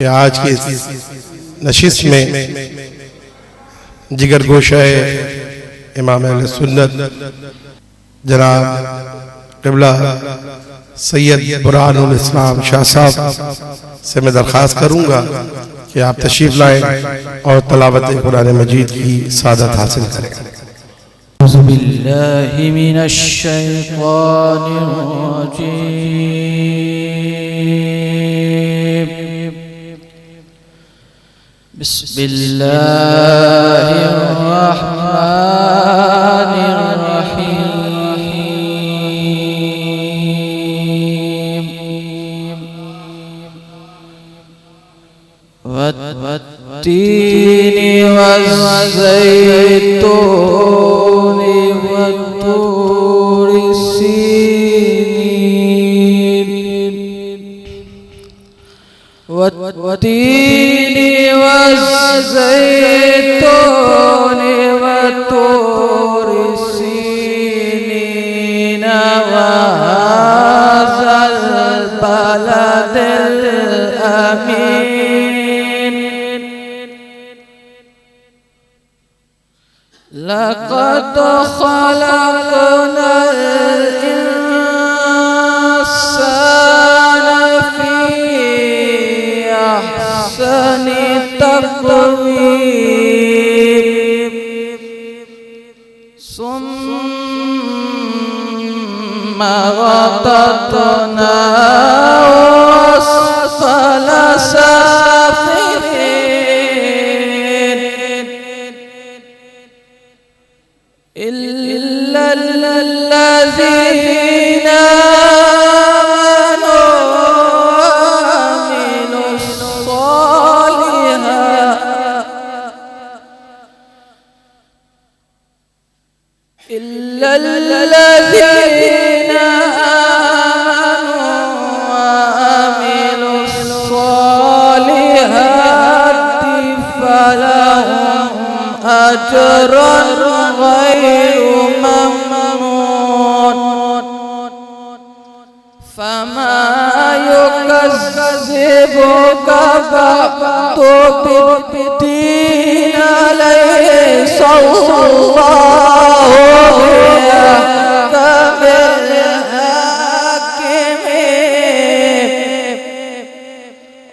کہ آج کی نشست میں جگر گوشہ امام اہل سنت جناب قبلہ سید برہان الاسلام شاہ صاحب سے میں درخواست کروں گا کہ آپ تشریف لائیں اور تلاوت قرآن مجید کی سعادت حاصل کریں۔ اعوذ باللہ من الشیطان الرجیم، بسم اللہ الرحمن الرحیم، والتین والزیتون والطور سینین، والتین والزیتون والطور سینین، وهذا البلد الأمين، لقد خلقنا الإنسان في أحسن تقويم، ثم رددناه أسفل سافلين، إلا الذين آمنوا وعملوا الصالحات، إلا الذين آمنوا وعملوا الصالحات فلهم أجر غير ممنون، فما يكذبك بعد بالدين، أليس الله بأحكم الحاكمين؟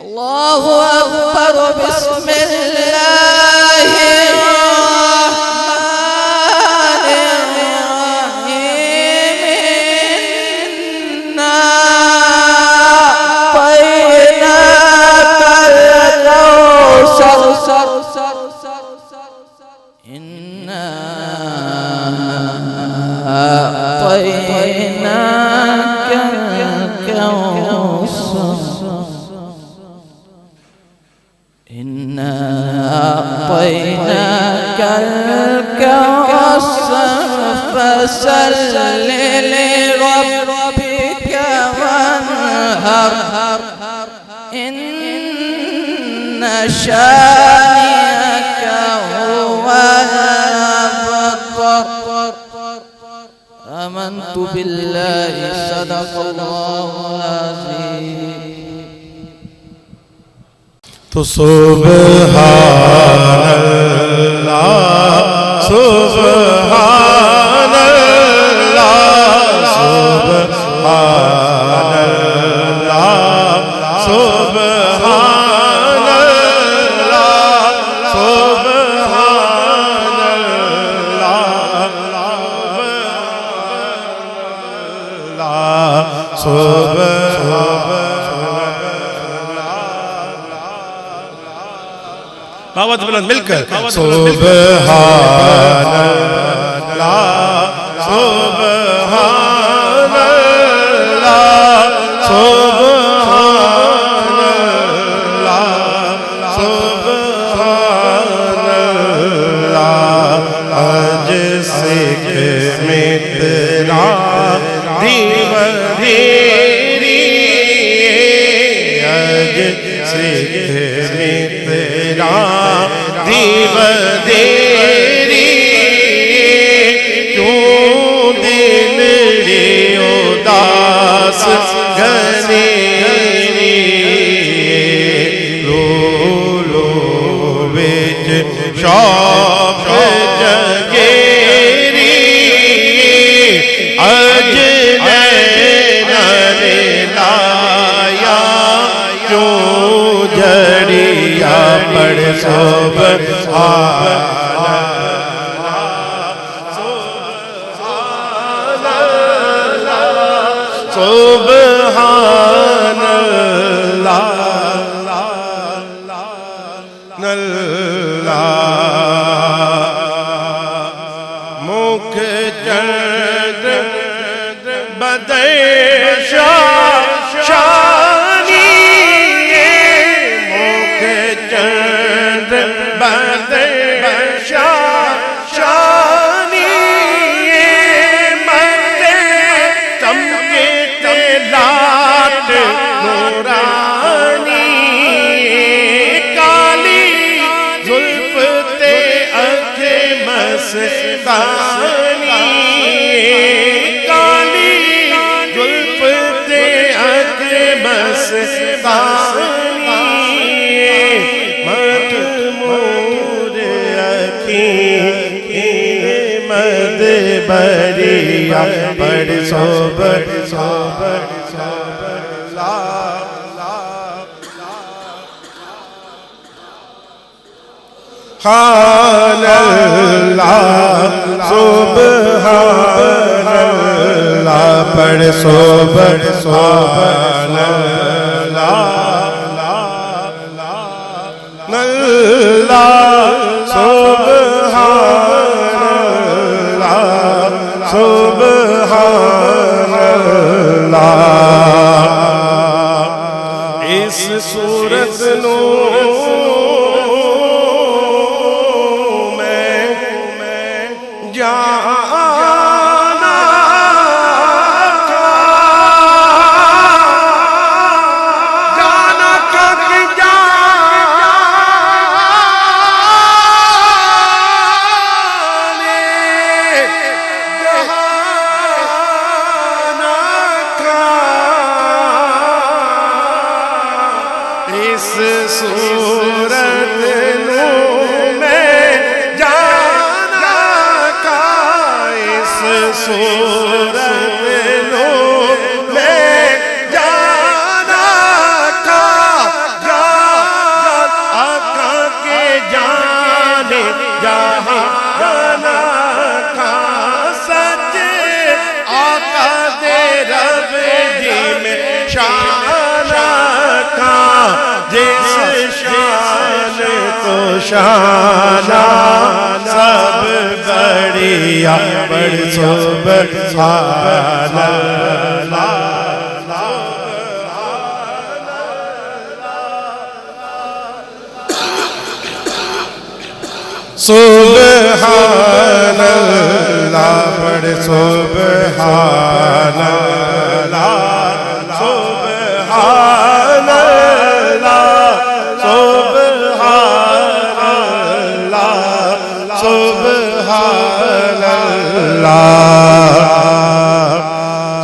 الله أكبر، بسم الله الرحمن الرحيم، إنا أعطيناك الكوثر، إنا أعطيناك الكوثر، إنا أعطيناك الكوثر، فصل لربك وانهر، إن شانئك هو الأبتر. آمنت بالله، صدق الله العظيم. تو سبحان اللہ، سبحان اللہ، سبحان اللہ، سبحان اللہ، سبحان اللہ، سبحان آواز بلند مل کر سبحان اللہ، سبحان اللہ، سبحان اللہ، سبحان اللہ، آج سکھ میں تیرا دیور دھیری، آج سکھ میں تیرا دیور دیری، کیوں دل اداس گھنیری، شوق جگیری اج نینا لایا کیوں جڑیا پڑھ سبحان سبحان اللہ مکھ چند بدر شانی مکھ چند بدر شانی متے چمکتے لات نورانی کالی زلف تے اکھ مستانی کالی زلف تے اکھ مستانی مخمور اکھیں مد بریا پڑھ سبحان اللہ سبحان اللہ پڑھ سبحان اللہ سبحان اللہ سبحان اللہ اس صورت نو اس صورت نو میں جانا کا اس صورت نو میں جانا کا جان آقا کے جانے جہاں جانا کا سچ آقا دے رب جی میں شان کا جس شان تو شانہ سب بڑیا پڑھ سبحان اللہ سبحان اللہ پڑھ سبحان اللہ سبحان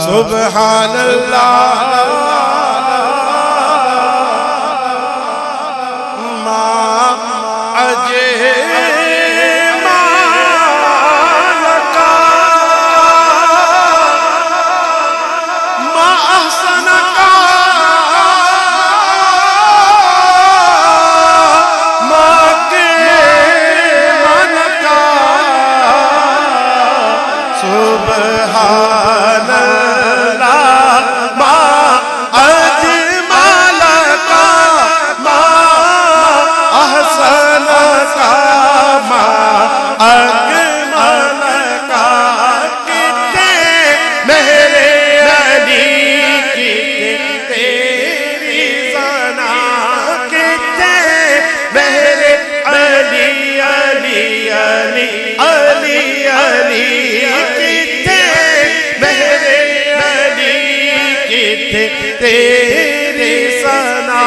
سبحان اللہ ما اجمل کا ما احسن کا ما اکمل کا سبحان تیری ثنا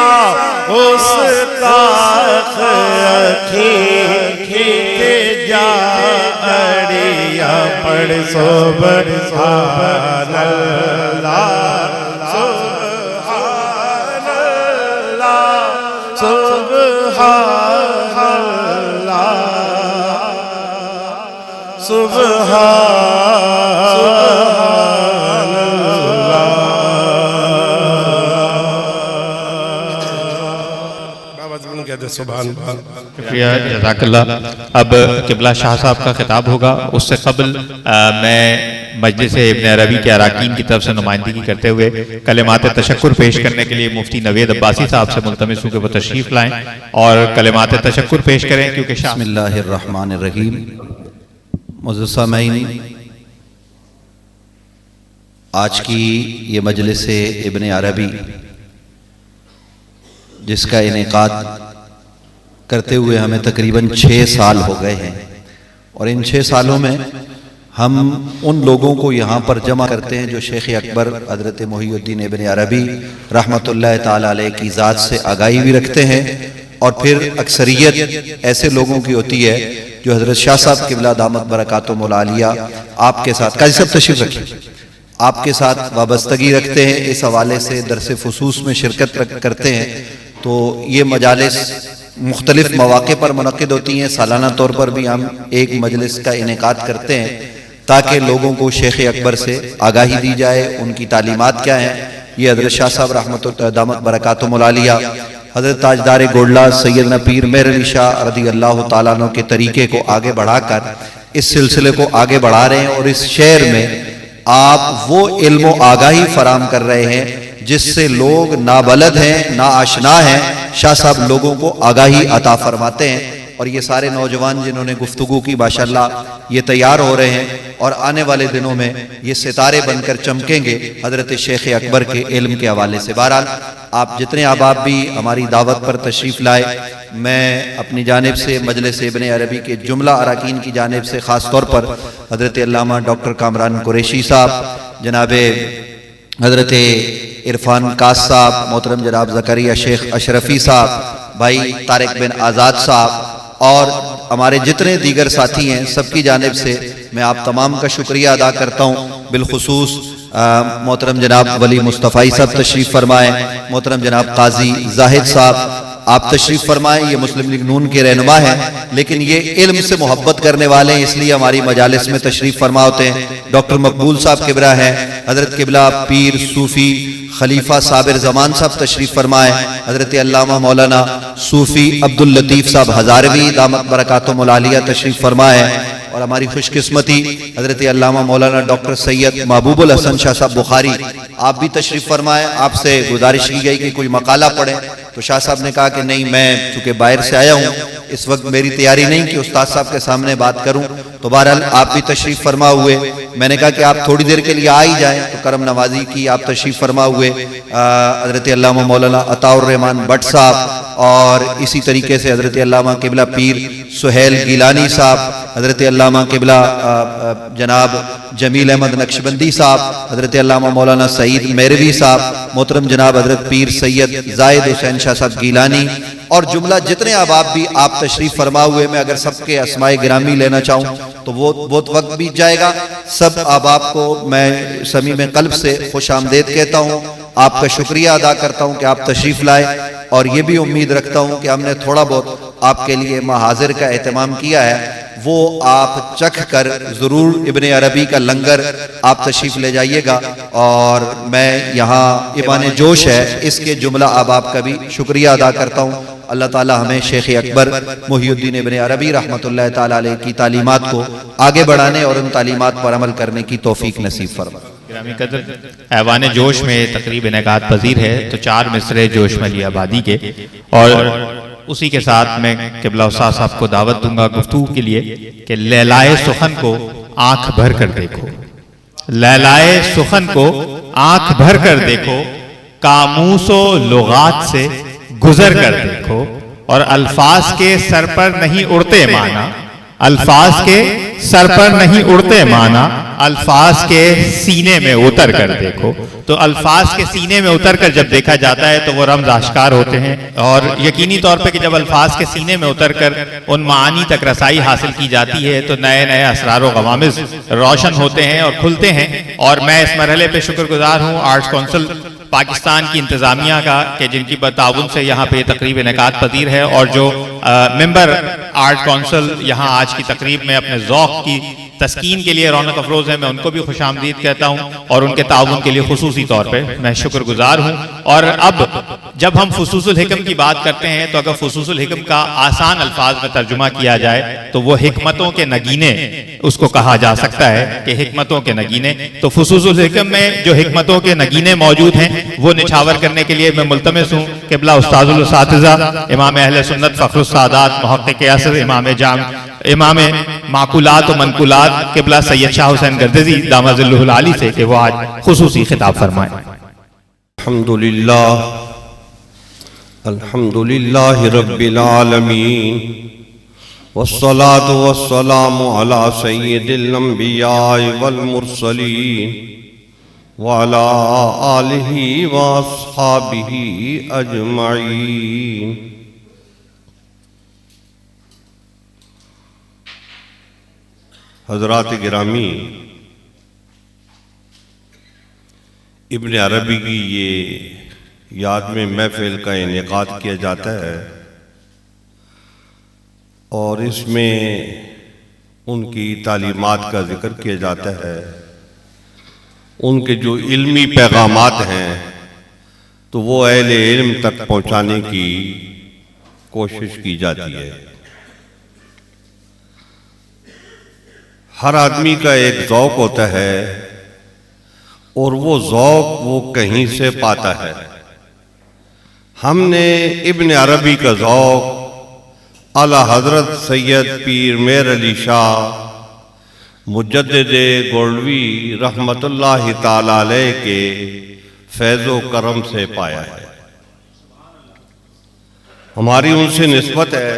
گستاخ اکھیں کھیتے جا اڑیا پڑھ سبحان اللہ سبحان اللہ سبحان اللہ سبحان اللہ. بابا جان کہتے ہیں سبحان اللہ. شکریہ، جزاک اللہ. اب قبلہ شاہ صاحب کا خطاب ہوگا. اس سے قبل میں مجلس ابن عربی کے اراکین کی طرف سے نمائندگی کرتے ہوئے کلمات تشکر پیش کرنے کے لیے مفتی نوید عباسی صاحب سے ملتمس ہوں کہ وہ تشریف لائیں اور کلمات تشکر پیش کریں، کیونکہ بسم اللہ الرحمن الرحیم. معزز سامعین، آج کی یہ مجلس ابن عربی جس کا انعقاد کرتے ہوئے ہمیں تقریباً 6 سال ہو گئے ہیں، اور ان 6 سالوں میں ہم ان لوگوں کو یہاں پر جمع کرتے ہیں جو شیخ اکبر حضرت محی الدین ابن عربی رحمۃ اللہ تعالی علیہ کی ذات سے آگاہی بھی رکھتے ہیں، اور پھر اکثریت ایسے لوگوں کی ہوتی ہے جو حضرت شاہ صاحب قبلہ دامت برکاتہم العالیہ آپ کے ساتھ، قاضی صاحب تشریف رکھیں، آپ کے ساتھ وابستگی رکھتے ہیں، اس حوالے سے درس خصوص میں شرکت کرتے ہیں. تو یہ مجالس مختلف مواقع پر منعقد ہوتی ہیں. سالانہ طور پر بھی ہم ایک مجلس کا انعقاد کرتے ہیں تاکہ لوگوں کو شیخ اکبر سے آگاہی دی جائے، ان کی تعلیمات کیا ہیں. یہ حضرت شاہ صاحب رحمۃ اللہ دامت برکاتہم العالیہ، حضرت تاجدار گولڈا سیدنا پیر مہر علی شاہ رضی اللہ تعالیٰ عنہ کے طریقے کو آگے بڑھا کر اس سلسلے کو آگے بڑھا رہے ہیں، اور اس شہر میں آپ وہ علم و آگاہی فراہم کر رہے ہیں جس سے لوگ نابلد ہیں، ناآشنا ہیں. شاہ صاحب لوگوں کو آگاہی عطا فرماتے ہیں، اور یہ سارے نوجوان جنہوں نے گفتگو کی ماشاءاللہ یہ تیار ہو رہے ہیں، اور آنے والے دنوں میں یہ ستارے بن کر چمکیں گے حضرت شیخ اکبر کے علم کے حوالے سے. بہرحال آپ جتنے احباب بھی ہماری دعوت پر تشریف لائے، میں اپنی جانب سے مجلس ابن عربی کے جملہ اراکین کی جانب سے خاص طور پر حضرت علامہ ڈاکٹر کامران قریشی صاحب، جناب حضرت عرفان کاس صاحب، محترم جناب زکریا شیخ اشرفی صاحب، بھائی طارق بن آزاد صاحب، اور ہمارے جتنے دیگر ساتھی ہیں، سب کی جانب سے میں آپ تمام کا شکریہ ادا کرتا ہوں. بالخصوص محترم جناب ولی مصطفی صاحب تشریف فرمائیں، محترم جناب قاضی زاہد صاحب آپ تشریف فرمائیں. یہ مسلم لیگ نون کے رہنما ہیں، لیکن یہ علم سے محبت کرنے والے ہیں، اس لیے ہماری مجالس میں تشریف فرما ہوتے ہیں. ڈاکٹر مقبول صاحب قبلہ ہیں، حضرت قبلہ پیر صوفی خلیفہ صابر زمان صاحب تشریف فرمائیں، حضرت علامہ مولانا صوفی عبداللطیف صاحب ہزاروی دامت برکاتہم العالیہ تشریف فرمائیں، اور ہماری خوش قسمتی حضرت علامہ مولانا ڈاکٹر سید محبوب الحسن شاہ صاحب بخاری آپ بھی تشریف فرمائیں. آپ سے گزارش کی گئی کہ کوئی مقالہ پڑھیں، تو شاہ صاحب نے کہا کہ نہیں، میں چونکہ باہر سے آیا ہوں، اس وقت میری تیاری نہیں کہ استاد صاحب کے سامنے بات کروں. تو بہرحال آپ بھی تشریف فرما ہوئے. میں نے کہا کہ آپ تھوڑی دیر کے لیے آ ہی جائیں، تو کرم نوازی کی، آپ تشریف فرما ہوئے. حضرت علامہ مولانا عطاء الرحمان بٹ صاحب، اور اسی طریقے سے حضرت علامہ قبلہ پیر سہیل گیلانی صاحب، حضرت علامہ قبلہ جناب جمیل احمد نقشبندی صاحب، حضرت علامہ مولانا سعید میروی صاحب، محترم جناب حضرت پیر سید زاہد حسین شاہ صاحب گیلانی، اور جملہ جتنے احباب بھی آپ تشریف فرما ہوئے. میں اگر سب کے اسماء گرامی لینا چاہوں تو وہ بہت وقت بیت جائے گا. سب احباب کو میں صمیم قلب سے خوش آمدید کہتا ہوں، آپ کا شکریہ ادا کرتا ہوں کہ آپ تشریف لائے، اور یہ بھی امید رکھتا ہوں کہ ہم نے تھوڑا بہت آپ کے لیے محاضر کا اہتمام کیا ہے، وہ آپ چکھ کر ضرور ابن عربی کا لنگر آپ تشریف لے جائیے گا. اور میں یہاں ایمان جوش ہے اس کے جملہ احباب کا بھی شکریہ ادا کرتا ہوں. اللہ تعالی ہمیں شیخ اکبر محی الدین ابن عربی رحمۃ اللہ تعالی علیہ کی تعلیمات کو آگے بڑھانے اور ان تعلیمات پر عمل کرنے کی توفیق نصیب فرمائے. گرامی قدر، ایوان جوش میں تقریب انعقاد پذیر ہے، تو 4 مصرے جوش ملی آبادی کے، اور اسی کے ساتھ میں قبلہ استاد صاحب کو دعوت دوں گا گفتگو کے لیے کہ لیلائے سخن کو آنکھ بھر کر دیکھو، لیلائے سخن کو آنکھ بھر کر دیکھو، قاموس و لغات سے گزر کر دیکھو، اور الفاظ کے سر پر نہیں اڑتے مانا، الفاظ کے سر پر نہیں اڑتے مانا، الفاظ کے سینے میں اتر کر دیکھو. تو الفاظ کے سینے میں اتر کر جب دیکھا جاتا ہے تو وہ رمز آشکار ہوتے ہیں، اور یقینی طور پہ کہ جب الفاظ کے سینے میں اتر کر ان معانی تک رسائی حاصل کی جاتی ہے تو نئے نئے اسرار و غوامض روشن ہوتے ہیں اور کھلتے ہیں. اور میں اس مرحلے پہ شکر گزار ہوں آرٹس کونسل پاکستان کی انتظامیہ کا کہ جن کی تعاون سے یہاں پہ تقریب انعقاد پذیر ہے، اور جو ممبر آرٹ کونسل یہاں آج کی تقریب میں اپنے ذوق کی تسکین کے لیے رونق افروز ہیں، میں ان کو بھی خوش آمدید کہتا ہوں اور ان کے تعاون کے لیے خصوصی طور پہ میں شکر گزار ہوں۔ اور اب جب ہم فصوص الحکم کی بات کرتے ہیں تو اگر فصوص الحکم کا آسان الفاظ میں ترجمہ کیا جائے تو وہ حکمتوں کے نگینے اس کو کہا جا سکتا ہے کہ حکمتوں کے نگینے۔ تو فصوص الحکم میں جو حکمتوں کے نگینے موجود ہیں وہ نچھاور کرنے کے لیے میں ملتمس ہوں قبلہ استاذ الاساتذہ امام اہل سنت فخر السادات محقق عصر امام معقولات و منقولات قبلہ سید شاہ حسین گردیزی دامہ ظلہ العالی سے کہ وہ آج خصوصی خطاب فرمائیں۔ الحمدللہ رب العالمین والصلاة والسلام علی سید الانبیاء والمرسلین وعلی آلہ واصحابہ اجمعین۔ حضرات گرامی، ابن عربی کی یہ یاد میں محفل کا انعقاد کیا جاتا ہے اور اس میں ان کی تعلیمات کا ذکر کیا جاتا ہے، ان کے جو علمی پیغامات ہیں تو وہ اہل علم تک پہنچانے کی کوشش کی جاتی ہے۔ ہر آدمی کا ایک ذوق ہوتا ہے اور وہ ذوق وہ کہیں سے پاتا ہے۔ ہم نے ابن عربی کا ذوق اعلی حضرت سید پیر میر علی شاہ مجدد گولوی رحمت اللہ تعالی علیہ کے فیض و کرم سے پایا ہے۔ ہماری ان سے نسبت ہے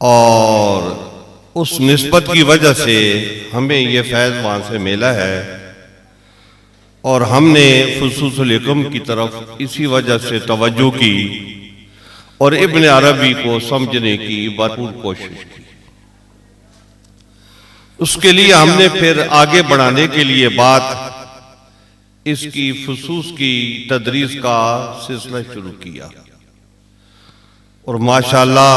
اور اس نسبت کی وجہ سے ہمیں یہ فیض وہاں سے ملا ہے اور ہم نے فصوص الحکم کی طرف اسی وجہ سے توجہ کی اور ابن عربی کو سمجھنے کی بھرپور کوشش کی۔ اس کے لیے ہم نے پھر آگے بڑھانے کے لیے بات اس کی فصوص کی تدریس کا سلسلہ شروع کیا اور ماشاءاللہ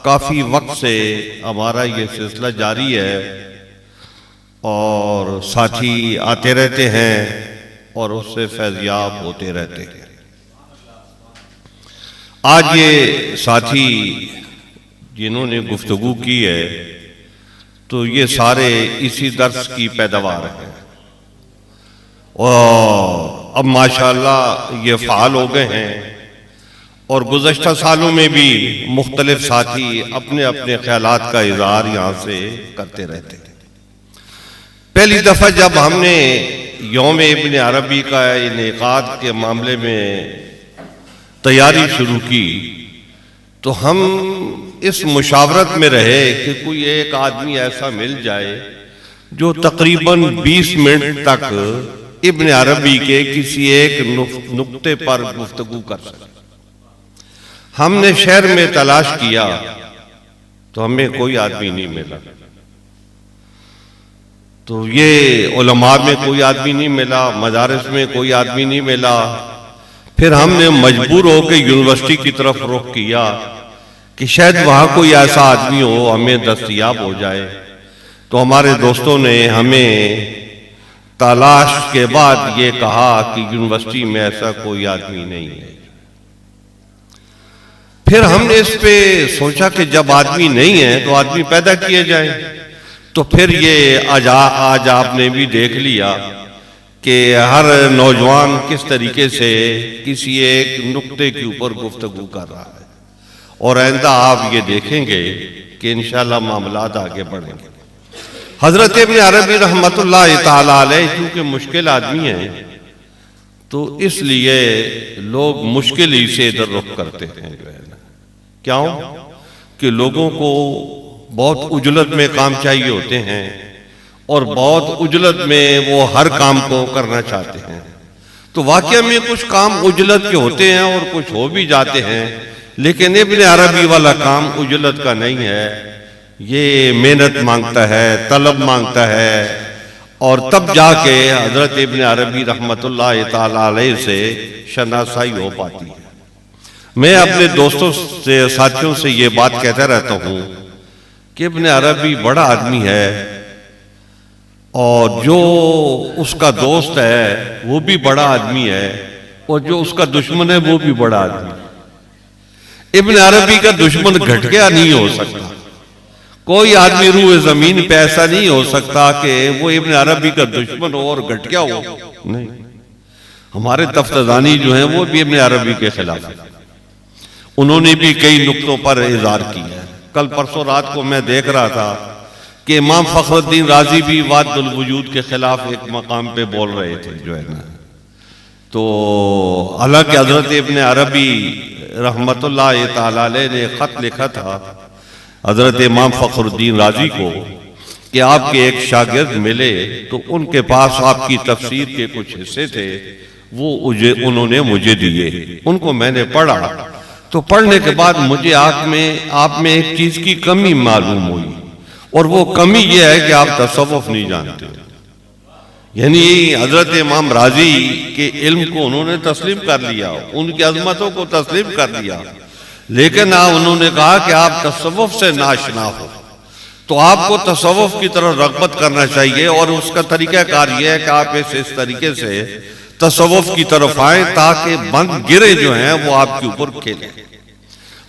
کافی وقت سے ہمارا یہ سلسلہ جاری ہے اور ساتھی آتے رہتے ہیں اور اس سے فیضیاب ہوتے رہتے ہیں۔ آج یہ ساتھی جنہوں نے گفتگو کی ہے تو یہ سارے اسی درس کی پیداوار ہیں اور اب ماشاءاللہ یہ فعال ہو گئے ہیں اور گزشتہ سالوں میں بھی مختلف ساتھی اپنے اپنے خیالات کا اظہار یہاں سے کرتے رہتے ہیں۔ پہلی دفعہ جب ہم نے یوم ابن عربی کا انعقاد کے معاملے میں تیاری شروع کی تو ہم اس مشاورت میں رہے کہ کوئی ایک آدمی ایسا مل جائے جو تقریباً 20 منٹ تک ابن عربی کے کسی ایک نقطے پر گفتگو کر سکے۔ ہم نے شہر میں تلاش کیا تو ہمیں کوئی آدمی نہیں ملا، تو یہ علماء میں کوئی آدمی نہیں ملا، مدارس میں کوئی آدمی نہیں ملا۔ پھر ہم نے مجبور ہو کے یونیورسٹی کی طرف رخ کیا کہ شاید وہاں کوئی ایسا آدمی ہو ہمیں دستیاب ہو جائے، تو ہمارے دوستوں نے ہمیں تلاش کے بعد یہ کہا کہ یونیورسٹی میں ایسا کوئی آدمی نہیں ہے۔ پھر ہم نے اس پہ سوچا کہ جب آدمی نہیں ہے تو آدمی پیدا کیے جائیں، تو پھر یہ آج آپ نے بھی دیکھ لیا کہ ہر نوجوان کس طریقے سے کسی ایک نقطے کے اوپر گفتگو کر رہا ہے اور آئندہ آپ یہ دیکھیں گے کہ انشاءاللہ معاملات آگے بڑھیں گے۔ حضرت ابن عربی رحمت اللہ تعالی علیہ چونکہ مشکل آدمی ہیں تو اس لیے لوگ مشکل ہی سے ادھر رخ کرتے ہیں۔ کیوں کہ لوگوں کو بہت عجلت میں کام چاہیے ہوتے ہیں اور بہت عجلت میں وہ ہر کام کو کرنا چاہتے ہیں، تو واقعہ میں کچھ کام عجلت کے ہوتے ہیں اور کچھ ہو بھی جاتے ہیں، لیکن ابن عربی والا کام عجلت کا نہیں ہے، یہ محنت مانگتا ہے، طلب مانگتا ہے، اور تب جا کے حضرت ابن عربی رحمت اللہ تعالی علیہ سے شناسائی ہو پاتی ہے۔ میں اپنے دوستوں سے ساتھیوں سے یہ بات کہتا رہتا ہوں کہ ابن عربی بڑا آدمی ہے اور جو اس کا دوست ہے وہ بھی بڑا آدمی ہے اور جو اس کا دشمن ہے وہ بھی بڑا آدمی ہے۔ ابن عربی کا دشمن گھٹیا نہیں ہو سکتا، کوئی آدمی روح زمین پہ ایسا نہیں ہو سکتا کہ وہ ابن عربی کا دشمن ہو اور گھٹیا ہو، نہیں۔ ہمارے تفتزانی جو ہیں وہ بھی ابن عربی کے خلاف ہیں، انہوں نے بھی کئی نقطوں پر اظہار کیا ہے۔ کل پرسوں رات کو میں دیکھ رہا تھا کہ امام فخر الدین رازی بھی وحدت الوجود کے خلاف ایک مقام پہ بول رہے تھے جو ہے نا، تو حالانکہ حضرت ابن عربی رحمت اللہ تعالی علیہ نے خط لکھا تھا حضرت امام فخر الدین رازی کو کہ آپ کے ایک شاگرد ملے تو ان کے پاس آپ کی تفسیر کے کچھ حصے تھے، وہ انہوں نے مجھے دیے، ان کو میں نے پڑھا، تو پڑھنے کے بعد مجھے آپ میں ایک چیز کی کمی معلوم ہوئی، اور وہ کمی یہ ہے کہ آپ تصوف نہیں جانتے۔ یعنی حضرت امام رازی کے علم کو انہوں نے تسلیم کر لیا، ان کی عظمتوں کو تسلیم کر لیا، لیکن انہوں نے کہا کہ آپ تصوف سے ناشنا ہو، تو آپ کو تصوف کی طرف رغبت کرنا چاہیے، اور اس کا طریقہ کار یہ ہے کہ آپ اس طریقے سے تصوف کی طرف آئیں تاکہ بند گرے جو ہیں وہ آپ کے اوپر کھیلیں۔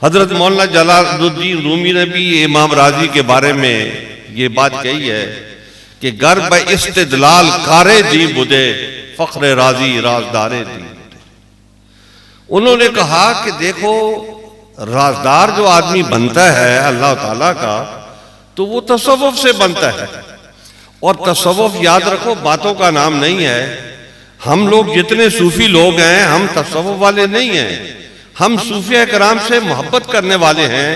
حضرت مولانا جلال الدین رومی نے بھی امام رازی کے بارے میں یہ بات کہی ہے کہ گرب استدلال کارے دی بدے فخر رازی رازدارے دی بدے۔ انہوں نے کہا کہ دیکھو رازدار جو آدمی بنتا ہے اللہ تعالیٰ کا تو وہ تصوف سے بنتا ہے، اور تصوف یاد رکھو باتوں کا نام نہیں ہے۔ ہم لوگ جتنے صوفی لوگ ہیں ہم تصوف والے نہیں ہیں، ہم صوفیہ کرام سے محبت کرنے والے ہیں،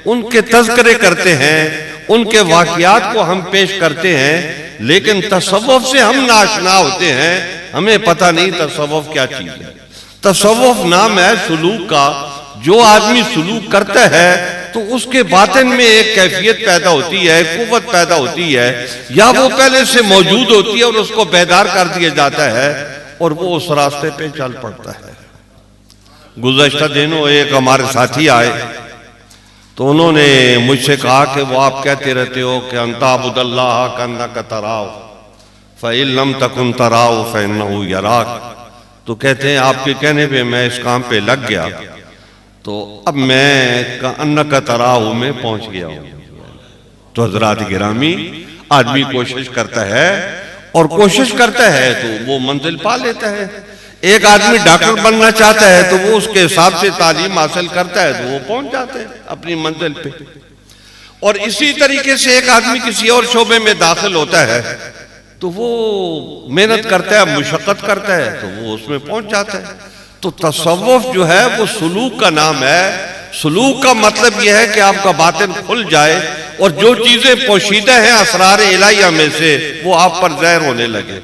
ان کے تذکرے کرتے ہیں، ان کے واقعات کو ہم پیش کرتے ہیں، لیکن تصوف سے ہم ناشنا ہوتے ہیں، ہمیں پتہ نہیں تصوف کیا چیز ہے۔ تصوف نام ہے سلوک کا، جو آدمی سلوک کرتا ہے تو اس کے باطن میں ایک کیفیت پیدا ہوتی ہے، قوت پیدا ہوتی ہے، یا وہ پہلے سے موجود ہوتی ہے اور اس کو بیدار کر دیا جاتا ہے اور وہ اس راستے پہ چل پڑتا ہے۔ گزشتہ دنوں ایک ہمارے ساتھی آئے تو انہوں نے مجھ سے کہا کہ وہ آپ کہتے رہتے ہو کہ انت عبد اللہ کانک تراہ فإن لم تکن تراہ فإنہ یراک، تو کہتے ہیں آپ کے کہنے پہ میں اس کام پہ لگ گیا، تو اب میں کانک تراہ میں پہنچ گیا ہوں۔ تو حضرات گرامی، آدمی کوشش کرتا ہے اور کوشش کرتا ہے تو وہ منزل پا لیتا ہے۔ ایک آدمی ڈاکٹر بننا چاہتا ہے تو وہ اس کے حساب سے تعلیم حاصل کرتا ہے تو وہ پہنچ جاتا ہے اپنی منزل پہ، اور اسی طریقے سے ایک آدمی کسی اور شعبے میں داخل ہوتا ہے تو وہ محنت کرتا ہے، مشقت کرتا ہے تو وہ اس میں پہنچ جاتا ہے۔ تو تصوف جو ہے وہ سلوک کا نام ہے۔ سلوک کا مطلب یہ ہے کہ آپ کا باطن کھل جائے اور جو چیزیں پوشیدہ ہیں اسرار الہیہ میں سے وہ آپ پر ظاہر ہونے لگے،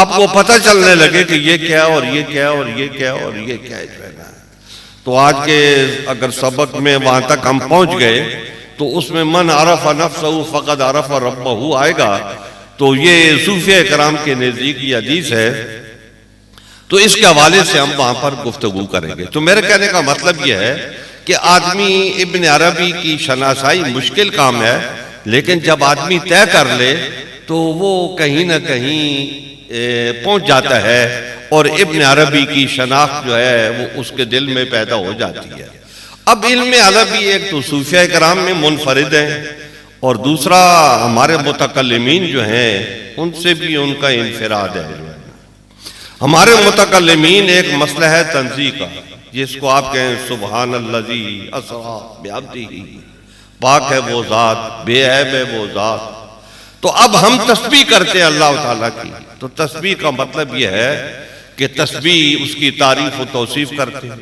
آپ کو پتہ چلنے لگے کہ یہ کیا اور یہ کیا اور یہ کیا اور یہ کیا ہے۔ تو آج کے اگر سبق میں وہاں تک ہم پہنچ گئے تو اس میں من عرف نفسہ فقد عرف ربہ آئے گا، تو یہ صوفیہ کرام کے نزدیک یہ حدیث ہے، تو اس کے حوالے سے ہم وہاں پر گفتگو کریں گے۔ تو میرے کہنے کا مطلب یہ ہے کہ آدمی ابن عربی کی شناسائی مشکل کام ہے، لیکن جب آدمی طے کر لے تو وہ کہیں نہ کہیں پہنچ جاتا ہے اور ابن عربی کی شناخت جو ہے وہ اس کے دل میں پیدا ہو جاتی ہے۔ اب علم عربی ایک تو صوفیہ کرام میں منفرد ہیں، اور دوسرا ہمارے متکلمین جو ہیں ان سے بھی ان کا انفراد ہے۔ ہمارے متکلمین ایک مسئلہ ہے تنزیہ کا، جس کو آپ کہیں سبحان الذی اسریٰ بعبدہ، پاک ہے وہ ذات، بے عیب ہے وہ ذات۔ تو اب ہم تسبیح کرتے ہیں اللہ تعالیٰ کی، تو تسبیح کا مطلب یہ ہے کہ تسبیح اس کی تعریف و توصیف کرتے ہیں،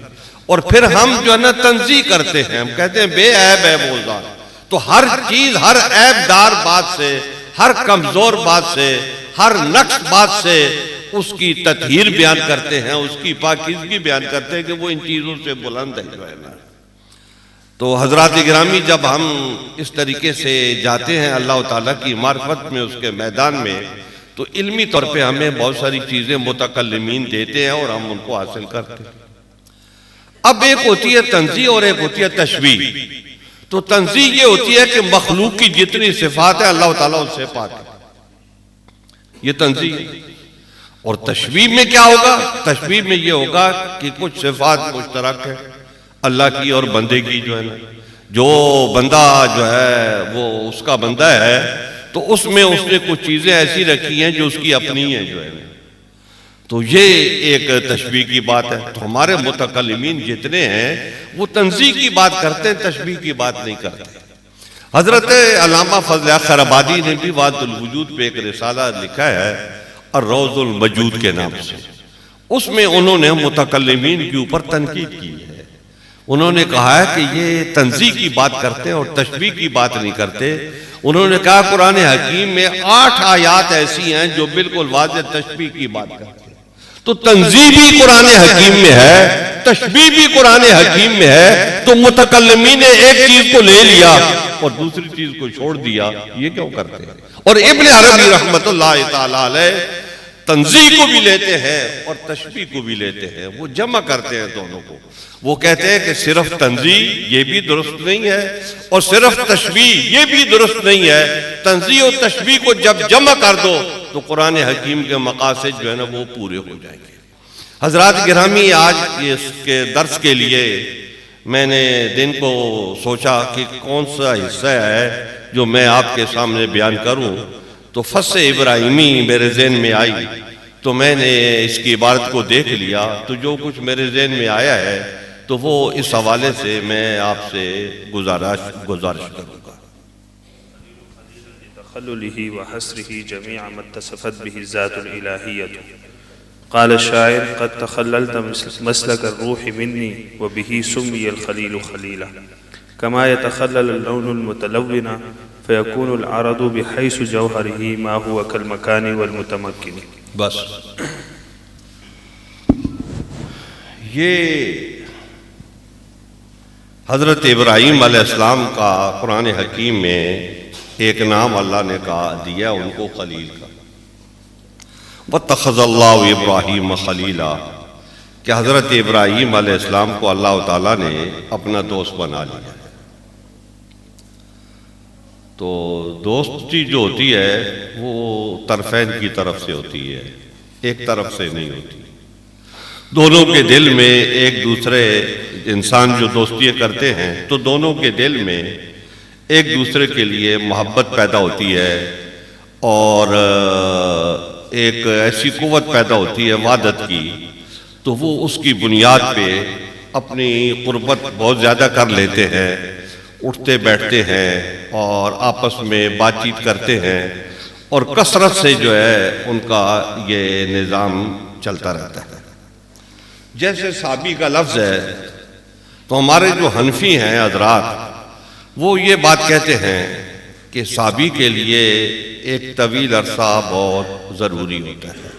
اور پھر ہم جو ہے نا تنزیہ کرتے ہیں، ہم کہتے ہیں بے عیب ہے وہ ذات۔ تو ہر چیز، ہر عیب دار بات سے، ہر کمزور بات سے، ہر نقص بات سے اس کی تطہیر بیان کرتے ہیں، اس کی پاکیزگی بیان کرتے ہیں کہ وہ ان چیزوں سے بلند ہے جو ہے نا۔ تو حضرات گرامی، جب ہم اس طریقے سے جاتے ہیں اللہ تعالیٰ کی معرفت میں، اس کے میدان میں، تو علمی طور پہ ہمیں بہت ساری چیزیں متکلمین دیتے ہیں اور ہم ان کو حاصل کرتے ہیں۔ اب ایک ہوتی ہے تنزیہ اور ایک ہوتی ہے تشبیہ۔ تو تنزیہ یہ ہوتی ہے کہ مخلوق کی جتنی صفات ہے اللہ تعالیٰ ان سے پاک ہے، یہ تنزیہ ہے۔ اور تشبیہ میں کیا ہوگا؟ تشبیہ میں یہ ہوگا کہ کچھ صفات مشترک ہے اللہ کی اور بندے کی، جو ہے نا، جو بندہ جو ہے وہ اس کا بندہ ہے تو اس میں اس نے کچھ چیزیں ایسی رکھی ہیں جو اس کی اپنی ہیں، جو ہے نا، تو یہ ایک تشبیہ کی بات ہے۔ تو ہمارے متکلمین جتنے ہیں وہ تنزیہ کی بات کرتے ہیں، تشبیہ کی بات نہیں کرتے۔ حضرت علامہ فضل اخر آبادی نے بھی وحدۃ الوجود پہ ایک رسالہ لکھا ہے الروض المجود کے نام سے، اس میں انہوں نے متکلمین کے اوپر تنقید کی ہے۔ انہوں نے کہا ہے کہ یہ تنزیہ کی بات کرتے ہیں اور تشبیہ کی بات نہیں کرتے۔ انہوں نے کہا قرآن حکیم میں 8 آیات ایسی ہیں جو بالکل واضح تشبیہ کی بات کرتے ہیں، تو تنزیہ بھی قرآن حکیم میں ہے، تشبیہ بھی قرآن حکیم میں ہے، تو متکلمین نے ایک چیز کو لے لیا اور دوسری چیز کو چھوڑ دیا، یہ کیوں کرتے ہیں؟ اور ابن عربی رحمت اللہ تعالی علیہ تنزیہ کو بھی لیتے ہیں اور تشبیہ کو بھی لیتے ہیں، وہ جمع کرتے ہیں دونوں کو۔ وہ کہتے ہیں کہ صرف تنزیہ یہ بھی درست نہیں ہے اور صرف تشبیہ یہ بھی درست نہیں ہے، تنزیہ اور تشبیہ کو جب جمع کر دو تو قرآن حکیم کے مقاصد جو ہے نا وہ پورے ہو جائیں گے۔ حضرات گرامی، آج اس کے درس کے لیے میں نے دن کو سوچا کہ کون سا حصہ ہے جو میں آپ کے سامنے بیان کروں، تو فص ابراہیمی میرے ذہن میں آئی، تو میں نے اس کی عبارت کو دیکھ لیا، تو جو کچھ میرے ذہن میں آیا ہے تو وہ اس حوالے سے میں آپ سے گزارش کروں گا۔ تخلله وحسره جميع ما اتصفت به الذات الإلهية قال الشاعر قد تخللت مسلك الروح مني وبه سمي الخليل خليلا كما يتخلل اللون المتلون فيكون العرض بحيث جوهره ما هو كالمكان والمتمكن۔ بس یہ حضرت ابراہیم علیہ السلام کا قرآن حکیم میں ایک نام اللہ نے کہا دیا ان کو خلیل کا، وَاتَّخَذَ اللَّهُ إِبْرَاهِيمَ خَلِيلًا، کہ حضرت ابراہیم علیہ السلام کو اللہ تعالیٰ نے اپنا دوست بنا لیا۔ تو دوستی جو ہوتی ہے وہ طرفین کی طرف سے ہوتی ہے، ایک طرف سے نہیں ہوتی۔ دونوں کے دل میں ایک دوسرے انسان جو دوستیاں کرتے ہیں تو دونوں کے دل میں ایک دوسرے کے لیے محبت پیدا ہوتی ہے اور ایک ایسی قوت پیدا ہوتی ہے وحدت کی، تو وہ اس کی بنیاد پہ اپنی قربت بہت زیادہ کر لیتے ہیں، اٹھتے بیٹھتے ہیں اور آپس میں بات چیت کرتے ہیں اور کثرت سے جو ہے ان کا یہ نظام چلتا رہتا ہے۔ جیسے صحابی کا لفظ ہے تو ہمارے جو حنفی ہیں حضرات وہ یہ بات کہتے ہیں کہ صحابی کے لیے ایک طویل عرصہ بہت ضروری ہوتا ہے۔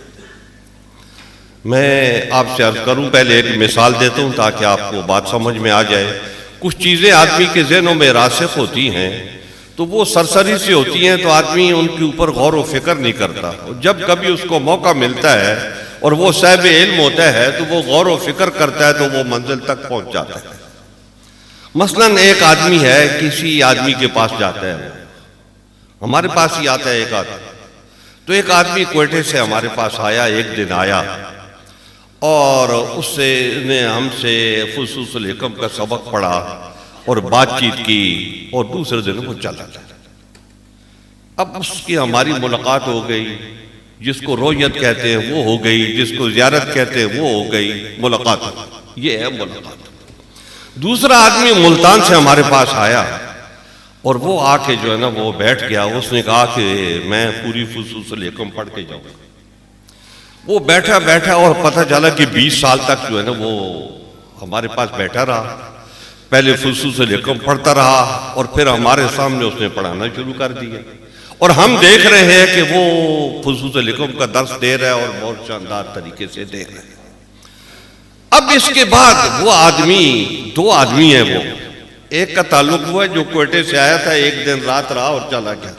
میں آپ سے عرض کروں، پہلے ایک مثال دیتا ہوں تاکہ آپ کو بات سمجھ میں آ جائے۔ کچھ چیزیں آدمی کے ذہنوں میں راسخ ہوتی ہیں تو وہ سرسری سے ہوتی ہیں تو آدمی ان کے اوپر غور و فکر نہیں کرتا، جب کبھی اس کو موقع ملتا ہے اور وہ صاحب علم ہوتا ہے تو وہ غور و فکر کرتا ہے تو وہ منزل تک پہنچ جاتا ہے۔ مثلاً ایک آدمی ہے، کسی آدمی کے پاس جاتا ہے، ہمارے پاس ہی آتا ہے ایک آدمی، تو ایک آدمی کوئٹے سے ہمارے پاس آیا، ایک دن آیا اور اس سے نے ہم سے فصوص الحکم کا سبق پڑھا اور بات چیت کی اور دوسرے دن وہ چلا گیا۔ اب اس کی ہماری ملاقات ہو گئی، جس کو رویت کہتے ہیں وہ ہو گئی، جس کو زیارت کہتے ہیں وہ ہو گئی، ملاقات، یہ ہے ملاقات۔ دوسرا آدمی ملتان سے ہمارے پاس آیا اور وہ آ کے جو ہے نا وہ بیٹھ گیا، اس نے کہا کہ میں پوری فصوص الحکم پڑھ کے جاؤں گا۔ وہ بیٹھا اور پتہ چلا کہ 20 سال تک جو ہے نا وہ ہمارے پاس بیٹھا رہا، پہلے فصوص الحکم پڑھتا رہا اور پھر ہمارے سامنے اس نے پڑھانا شروع کر دیا اور ہم دیکھ رہے ہیں کہ وہ فصوص الحکم کا درس دے رہا ہے اور بہت شاندار طریقے سے دے رہا ہے۔ اب اس کے بعد وہ آدمی، دو آدمی ہیں، وہ ایک کا تعلق ہوا جو کوئٹے سے آیا تھا، ایک دن رات رہا اور چلا گیا،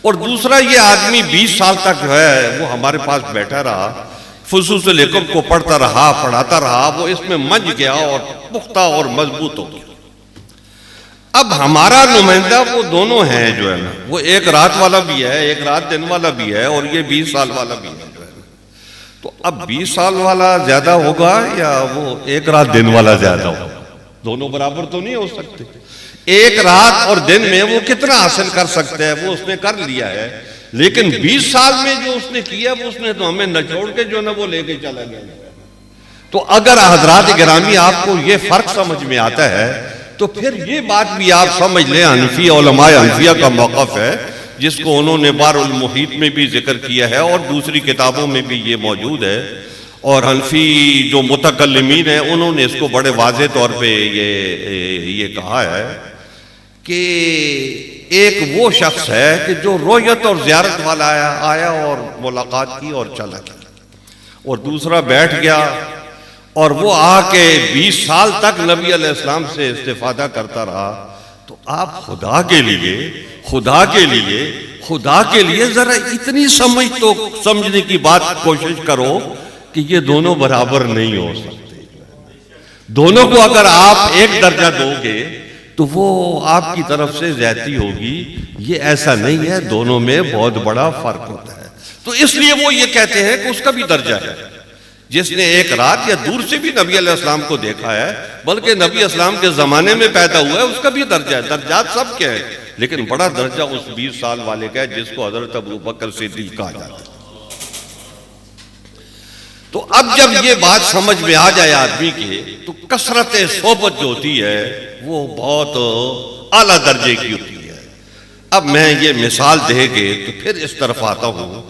اور دوسرا یہ آدمی 20 سال تک جو ہے وہ ہمارے پاس بیٹھا رہا، فصوص الحکم کو پڑھتا رہا، پڑھاتا رہا، وہ اس میں منج گیا اور پختہ اور مضبوط ہو گیا۔ اب ہمارا نمائندہ وہ دونوں ہیں جو ہے نا، وہ ایک رات والا بھی ہے، ایک رات دن والا بھی ہے، اور یہ 20 سال والا بھی ہے جو ہے نا۔ تو اب 20 سال والا زیادہ ہوگا یا وہ ایک رات دن والا زیادہ ہوگا؟ دونوں برابر تو نہیں ہو سکتے۔ ایک رات اور دن میں وہ کتنا حاصل کر سکتے ہیں، وہ اس نے کر لیا ہے، لیکن 20 سال میں جو اس نے کیا وہ اس نے تو ہمیں نچوڑ کے جو نا وہ لے کے چلا گیا۔ تو اگر حضرات گرامی آپ کو یہ فرق سمجھ میں آتا ہے تو پھر یہ بات بھی آپ سمجھ لیں، حنفی علماء حنفیہ کا موقف ہے، جس کو انہوں نے بحر المحیط میں بھی ذکر کیا ہے اور دوسری کتابوں میں بھی یہ موجود ہے، اور حنفی جو متکلمین ہیں انہوں نے اس کو بڑے واضح طور پہ یہ کہا ہے کہ ایک وہ شخص ہے کہ جو رویت اور زیارت والا آیا اور ملاقات کی اور چلا گیا، اور دوسرا بیٹھ گیا اور وہ آ کے 20 سال تک نبی علیہ السلام سے استفادہ کرتا رہا۔ تو آپ خدا کے لیے ذرا اتنی سمجھنے کی بات کوشش کرو کہ یہ دونوں برابر نہیں ہو سکتے۔ دونوں کو اگر آپ ایک درجہ دو گے تو وہ آپ کی طرف سے زیادتی ہوگی، یہ ایسا نہیں ہے، دونوں میں بہت بڑا فرق ہوتا ہے۔ تو اس لیے وہ یہ کہتے ہیں کہ اس کا بھی درجہ ہے، جس نے ایک رات یا دور سے بھی نبی علیہ السلام کو دیکھا ہے، بلکہ نبی اسلام کے زمانے میں پیدا ہوا ہے، اس کا بھی درجہ ہے۔ درجات سب کے ہیں، لیکن بڑا درجہ اس 20 سال والے کا ہے جس کو حضرت ابوبکر صدیق کہا جاتا ہے۔ تو اب جب یہ بات سمجھ میں آ جائے آدمی کے، تو کثرت صحبت جو ہوتی ہے وہ بہت اعلیٰ درجے کی ہوتی ہے۔ اب میں یہ مثال دے کے تو پھر اس طرف آتا ہوں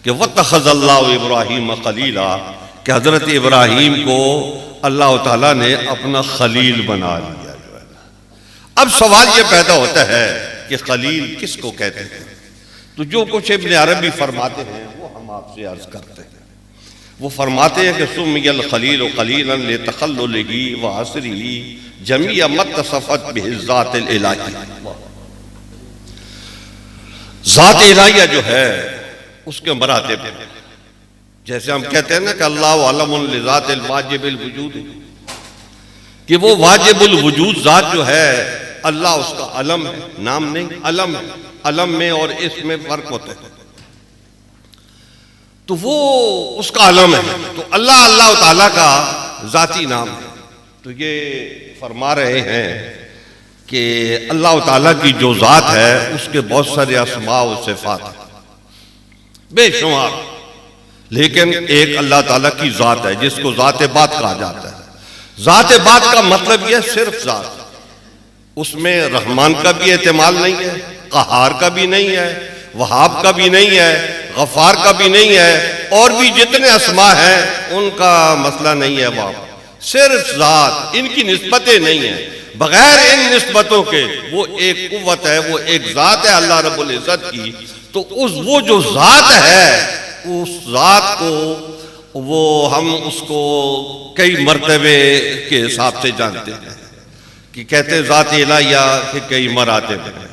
کہ وَاتَّخَذَ اللَّهُ إِبْرَاهِيمَ خَلِيلًا، کہ حضرت ابراہیم کو اللہ تعالیٰ نے اپنا خلیل بنا لیا۔ اب سوال یہ پیدا ہوتا ہے کہ خلیل کس کو کہتے ہیں؟ تو جو کچھ ابن عربی فرماتے ہیں وہ ہم آپ سے عرض کرتے ہیں۔ وہ فرماتے ہیں کہ سُمِّيَ الْخَلِيلُ خَلِيلًا لِتَخَلُّلِهِ وَعَصْرِهِ جَمِيعَ مَا اتصفت بِهِ الذات الالہیہ۔ ذات الہیہ جو ہے اس کے مراتب ہیں، جیسے ہم کہتے ہیں نا کہ اللہ علم لذات الواجب الوجود، کہ وہ واجب الوجود ذات جو ہے اللہ اس کا علم ہے، نام نہیں، علم ہے۔ علم میں اور اس میں فرق ہوتا ہے، تو وہ اس کا علم ہے، تو اللہ تعالیٰ کا ذاتی نام ہے۔ تو یہ فرما رہے ہیں کہ اللہ تعالیٰ کی جو ذات ہے اس کے بہت سارے اسماء و صفات ہیں، بے شمار، لیکن ایک اللہ تعالیٰ کی ذات ہے جس کو ذات بات کہا جاتا ہے۔ ذات بات کا مطلب یہ صرف ذات، اس میں رحمان کا بھی احتمال نہیں ہے، قہار کا بھی نہیں ہے، وہاب کا بھی نہیں ہے، غفار کا بھی نہیں ہے، اور بھی جتنے اسماء ہیں ان کا مسئلہ نہیں ہے وہاں، صرف ذات، ان کی نسبتیں نہیں ہیں۔ بغیر ان نسبتوں کے وہ ایک قوت ہے، وہ ایک ذات ہے اللہ رب العزت کی، تو وہ جو ذات ہے اس ذات کو ہم اس کو کئی مرتبے کے حساب سے جانتے ہیں، کہ کہتے ہیں ذات الہیہ کہ کئی مراتب ہیں۔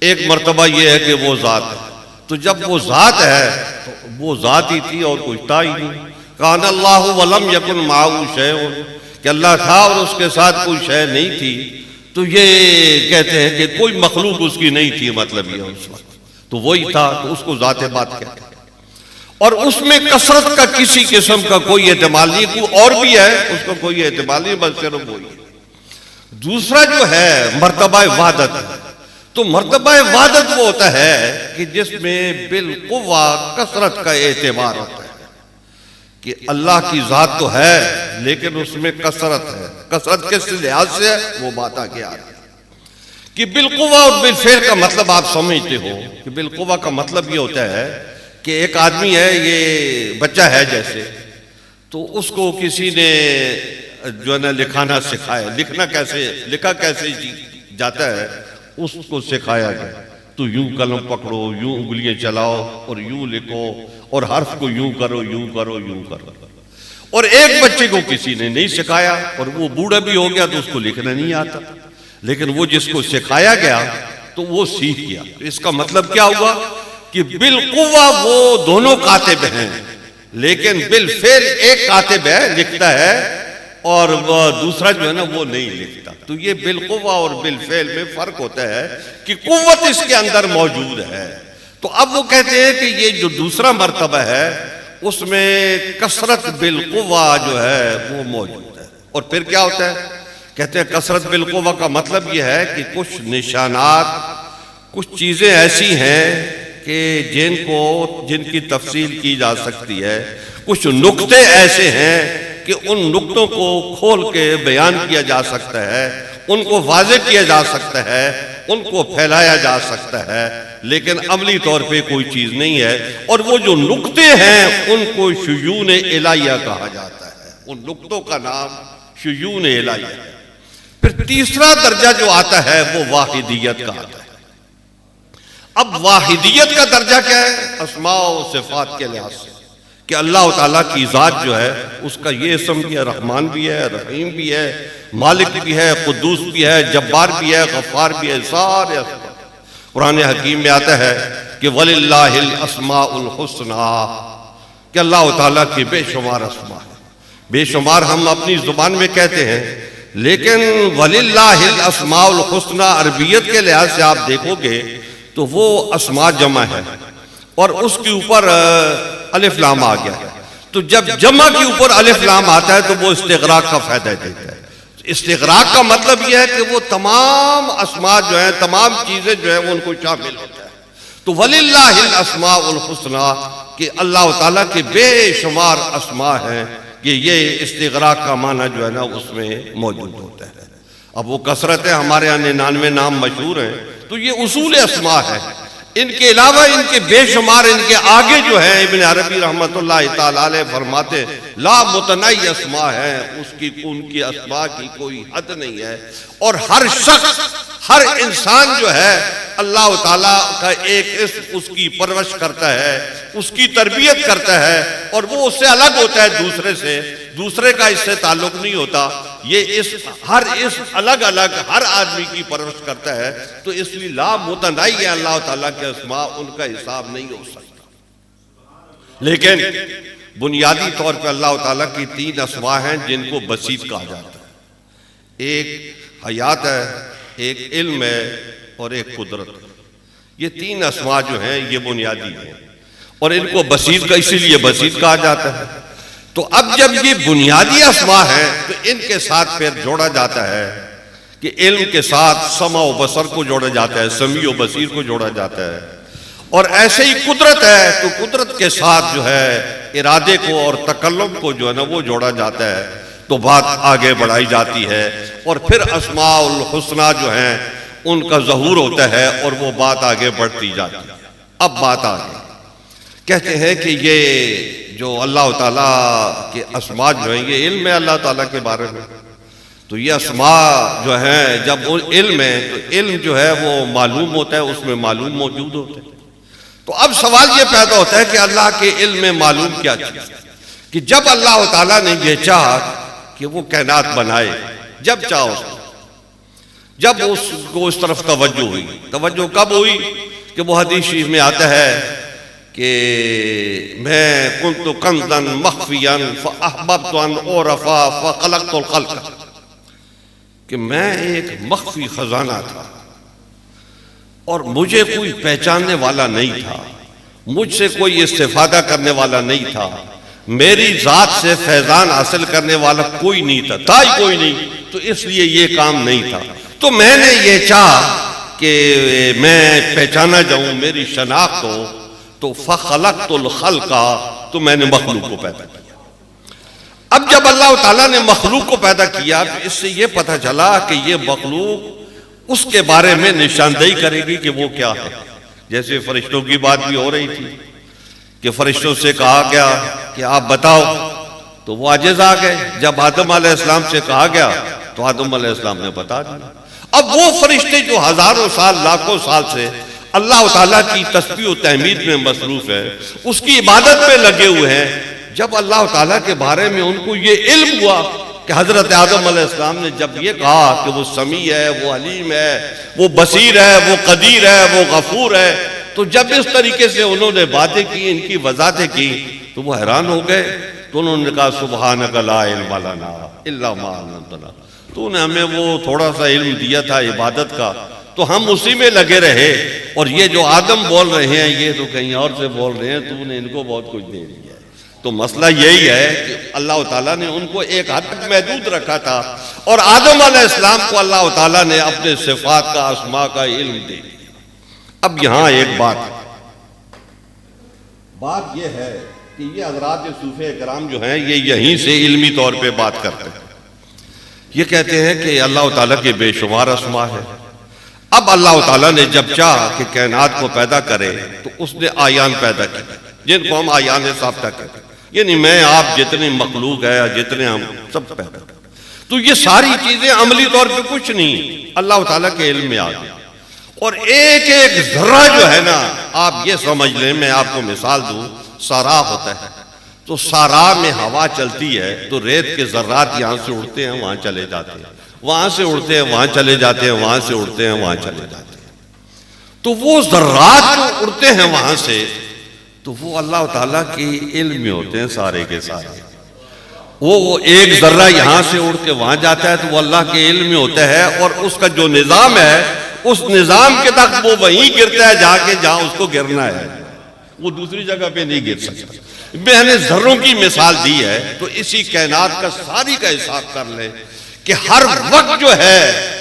ایک مرتبہ یہ ہے کہ وہ ذات ہے، تو جب وہ ذات ہے تو وہ ذات ہی تھی اور کچھ تھا ہی نہیں۔ کان اللہ ولم یکن معہ شیء، کہ اللہ تھا اور اس کے ساتھ کوئی شے نہیں تھی، تو یہ کہتے ہیں کہ کوئی مخلوق اس کی نہیں تھی، مطلب یہ اس وقت تو وہی تھا، تو اس کو ذات بات کہتے ہیں۔ اور اس میں کثرت کا کسی قسم کا کوئی احتمال نہیں، کوئی اور بھی ہے اس کو کوئی احتمال نہیں، بس صرف وہی ہے۔ دوسرا جو ہے مرتبہ وحدت ہے، تو مرتبہ وحدت وہ ہوتا ہے کہ جس میں بالقوہ کثرت کا اعتبار ہوتا ہے، کہ اللہ کی ذات تو ہے لیکن اس میں کثرت ہے۔ کثرت کس لحاظ سے ہے وہ بات آگے آ رہی ہے، کہ بالقوہ اور بالفعل کا مطلب آپ سمجھتے ہو کہ بالقوہ کا مطلب یہ ہوتا ہے کہ ایک آدمی ہے، یہ بچہ ہے جیسے، تو اس کو کسی نے جو ہے نا لکھانا سکھایا، لکھا کیسے جاتا ہے اس کو سکھایا گیا، تو یوں قلم پکڑو، یوں انگلیاں چلاؤ اور یوں لکھو، اور حرف کو یوں کرو یوں کرو یوں کرو۔ اور ایک بچے کو کسی نے نہیں سکھایا اور وہ بوڑھا بھی ہو گیا تو اس کو لکھنا نہیں آتا، لیکن وہ جس کو سکھایا گیا تو وہ سیکھ گیا۔ اس کا مطلب کیا ہوا کہ بالقوہ وہ دونوں کاتب ہیں، لیکن بالفعل ایک کاتب ہے، لکھتا ہے، اور دوسرا جو ہے نا وہ نہیں لکھتا. تو یہ بالقوہ اور بالفعل میں فرق ہوتا ہے کہ قوت اس کے اندر موجود ہے. تو اب وہ کہتے ہیں کہ یہ جو دوسرا مرتبہ ہے اس میں کثرت بالقوہ جو ہے وہ موجود ہے. اور پھر کیا ہوتا ہے؟ کہتے ہیں کثرت بالقوہ کا مطلب یہ ہے کہ کچھ نشانات، کچھ چیزیں ایسی ہیں کہ جن کی تفصیل کی جا سکتی ہے، کچھ نقطے ایسے ہیں کہ ان نقطوں کو کھول کے بیان کیا جا سکتا ہے، ان کو واضح کیا جا سکتا ہے، ان کو پھیلایا جا سکتا ہے، لیکن عملی طور پہ کوئی چیز نہیں ہے. اور وہ جو نقطے ہیں ان کو شیون الہیہ کہا جاتا ہے. ان نقطوں کا نام شیون الہیہ ہے. پھر تیسرا درجہ جو آتا ہے وہ واحدیت کا آتا ہے. اب واحدیت کا درجہ کیا ہے؟ اسماء و صفات کے لحاظ سے کہ اللہ تعالیٰ کی ذات جو ہے اس کا یہ اسم بھی ہے، رحمان بھی ہے، رحیم بھی ہے، مالک بھی ہے، قدوس بھی ہے، جبار بھی ہے، غفار بھی ہے، سارے اسماء. قرآن حکیم میں آتا ہے کہ وَلِلَّهِ الْأَسْمَاءُ الْحُسْنَى، کہ اللہ تعالیٰ کی بے شمار اسماء ہیں. بے شمار ہم اپنی زبان میں کہتے ہیں، لیکن وَلِلَّهِ الْأَسْمَاءُ الْحُسْنَى عربیت کے لحاظ سے آپ دیکھو گے تو وہ اسماء جمع ہے اور اس کے اوپر الف لام آ گیا ہے. تو جب جمع کے اوپر الف لام آتا ہے تو وہ استغراق کا فائدہ دیتا ہے. استغراق کا مطلب یہ ہے کہ وہ تمام اسماء جو ہیں، تمام چیزیں جو ہیں وہ ان کو شامل ہوتا ہے. تو وَلِلَّهِ الْأَسْمَاءُ الْحُسْنَى کہ اللہ تعالیٰ کے بے شمار اسماء ہیں، کہ یہ استغراق کا معنی جو ہے نا اس میں موجود ہوتا ہے. اب وہ کثرت ہے، ہمارے یہاں 99 نام مشہور ہیں، تو یہ اصول اسماء ہے. ان کے علاوہ ان کے بے شمار، ان کے آگے جو ہے ابن عربی رحمت اللہ تعالیٰ علیہ فرماتے لا متناہی اسماء ہیں، ان کی اسماء کی کوئی حد نہیں ہے. اور ہر شخص، ہر انسان جو ہے اللہ تعالیٰ کا ایک اسم اس کی پرورش کرتا ہے، اس کی تربیت کرتا ہے، اور وہ اس سے الگ ہوتا ہے دوسرے سے، دوسرے کا اس سے تعلق نہیں ہوتا. یہ ہر اسم الگ الگ ہر آدمی کی پرورش کرتا ہے. تو اس لیے لا متناہی ہے اللہ تعالیٰ کے اسماء، ان کا حساب نہیں ہو سکتا. لیکن بنیادی طور پہ اللہ تعالیٰ کی 3 اسماء ہیں جن کو بسیط کہا جاتا ہے. ایک حیات ہے، ایک علم ہے، اور ایک قدرت. یہ 3 اسماء جو ہیں یہ بنیادی ہیں، اور ان کو بسیط کا اسی لیے بسیط کہا جاتا ہے. تو اب جب یہ بنیادی اسماء ہیں تو ان کے ساتھ پھر جوڑا جاتا ہے کہ علم کے ساتھ سمع و بصر کو جوڑا جاتا ہے، سمیع و بصیر کو جوڑا جاتا ہے. اور ایسے ہی قدرت ہے تو قدرت کے ساتھ جو ہے ارادے کو اور تکلم کو جو ہے نا وہ جوڑا جاتا ہے. تو بات آگے بڑھائی جاتی ہے، اور پھر اسماء الحسنہ جو ہیں ان کا ظہور ہوتا ہے اور وہ بات آگے بڑھتی جاتی ہے. اب بات آگے کہتے ہیں کہ یہ جو اللہ تعالیٰ کے اسماء جو ہیں یہ علم ہے اللہ تعالیٰ کے بارے میں. تو یہ اسماء جو ہیں جب علم ہے تو علم جو ہے وہ معلوم ہوتا ہے، اس میں معلوم موجود ہوتا ہے. تو اب سوال یہ پیدا ہوتا ہے کہ اللہ کے علم میں معلوم کیا چیز ہے؟ کہ جب اللہ تعالیٰ نے یہ چاہا کہ وہ کائنات بنائے، جب چاہا جب اس کو اس طرف توجہ ہوئی. توجہ کب ہوئی؟ کہ وہ حدیث شریف میں آتا ہے کہ میں کنت کنزا مخفیا فاحببت ان اعرف فخلقت الخلق، کہ میں ایک مخفی خزانہ تھا اور مجھے کوئی پہچاننے والا نہیں تھا، مجھ سے کوئی استفادہ کرنے والا نہیں تھا، میری ذات سے فیضان حاصل کرنے والا کوئی نہیں تھا ہی کوئی نہیں. تو اس لیے یہ کام نہیں تھا. تو میں نے یہ چاہا کہ میں پہچانا جاؤں، میری شناخت ہو. تو فخلقت الخلق، تو میں نے مخلوق کو پیدا کیا. اب جب اللہ تعالیٰ نے مخلوق کو پیدا کیا تو اس سے یہ پتہ چلا کہ یہ مخلوق اس کے بارے میں نشاندہی کرے گی کہ وہ کیا ہے. جیسے فرشتوں کی بات بھی ہو رہی تھی کہ فرشتوں سے کہا گیا کہ آپ بتاؤ، تو وہ عاجز آ گئے. جب آدم علیہ السلام سے کہا گیا تو آدم علیہ السلام نے بتا دیا. اب وہ فرشتے جو ہزاروں سال، لاکھوں سال سے اللہ تعالیٰ کی تسبیح و تحمید میں مصروف ہے، اس کی عبادت میں لگے ہوئے ہیں، جب اللہ تعالیٰ کے بارے میں ان کو یہ علم ہوا کہ حضرت آدم علیہ السلام نے جب یہ کہا کہ وہ سمیع ہے، وہ علیم ہے، وہ بصیر ہے، وہ قدیر ہے، وہ غفور ہے، تو جب اس طریقے سے انہوں نے باتیں کی، ان کی وضاحتیں کی، تو وہ حیران ہو گئے تو انہوں نے کہا سبحانک لا علم لنا الا ما علمتنا، تو نے ہمیں وہ تھوڑا سا علم دیا تھا عبادت کا تو ہم اسی میں لگے رہے، اور یہ جو آدم بول رہے ہیں یہ تو کہیں اور سے بول رہے ہیں، تو نے ان کو بہت کچھ دے دیا ہے۔ تو مسئلہ یہی ہے کہ اللہ تعالیٰ نے ان کو ایک حد تک محدود رکھا تھا، اور آدم علیہ السلام کو اللہ تعالیٰ نے اپنے صفات کا اسماء کا علم دے دیا۔ اب یہاں ایک بات یہ ہے کہ یہ حضرات صوفیہ کرام جو ہیں یہ یہیں سے علمی طور پہ بات کرتے ہیں، یہ کہتے ہیں کہ اللہ تعالیٰ کے بے شمار اسماء ہے۔ اب اللہ تعالیٰ نے جب چاہا کہ کائنات کو پیدا کرے تو اس نے آیان پیدا کیے، جن کو ہم آیان ثابتہ کہتے ہیں، یعنی میں آپ جتنی مخلوق ہے جتنے ہم سب پیدا کرتے، تو یہ ساری چیزیں عملی طور پہ کچھ نہیں، اللہ تعالیٰ کے علم میں آ گئی، اور ایک ایک ذرہ جو ہے نا آپ یہ سمجھ لیں، میں آپ کو مثال دوں، سارا ہوتا ہے تو سارا میں ہوا چلتی ہے تو ریت کے ذرات یہاں سے اڑتے ہیں وہاں چلے جاتے ہیں، وہاں سے اڑتے ہیں وہاں چلے جاتے ہیں، وہاں سے اڑتے ہیں وہاں چلے جاتے ہیں، تو وہ ذرات جو اڑتے ہیں وہاں سے تو وہ اللہ تعالیٰ کے علم میں ہوتے ہیں سارے کے سارے۔ وہ ایک ذرہ یہاں سے اڑ کے وہاں جاتا ہے تو وہ اللہ کے علم میں ہوتا ہے، اور اس کا جو نظام ہے اس نظام کے تک وہ وہیں گرتا ہے جا کے جہاں اس کو گرنا ہے، وہ دوسری جگہ پہ نہیں گر سکتا۔ میں نے ذروں کی مثال دی ہے، تو اسی کائنات کا ساری کا حساب کر لیں کہ ہر وقت جو ہے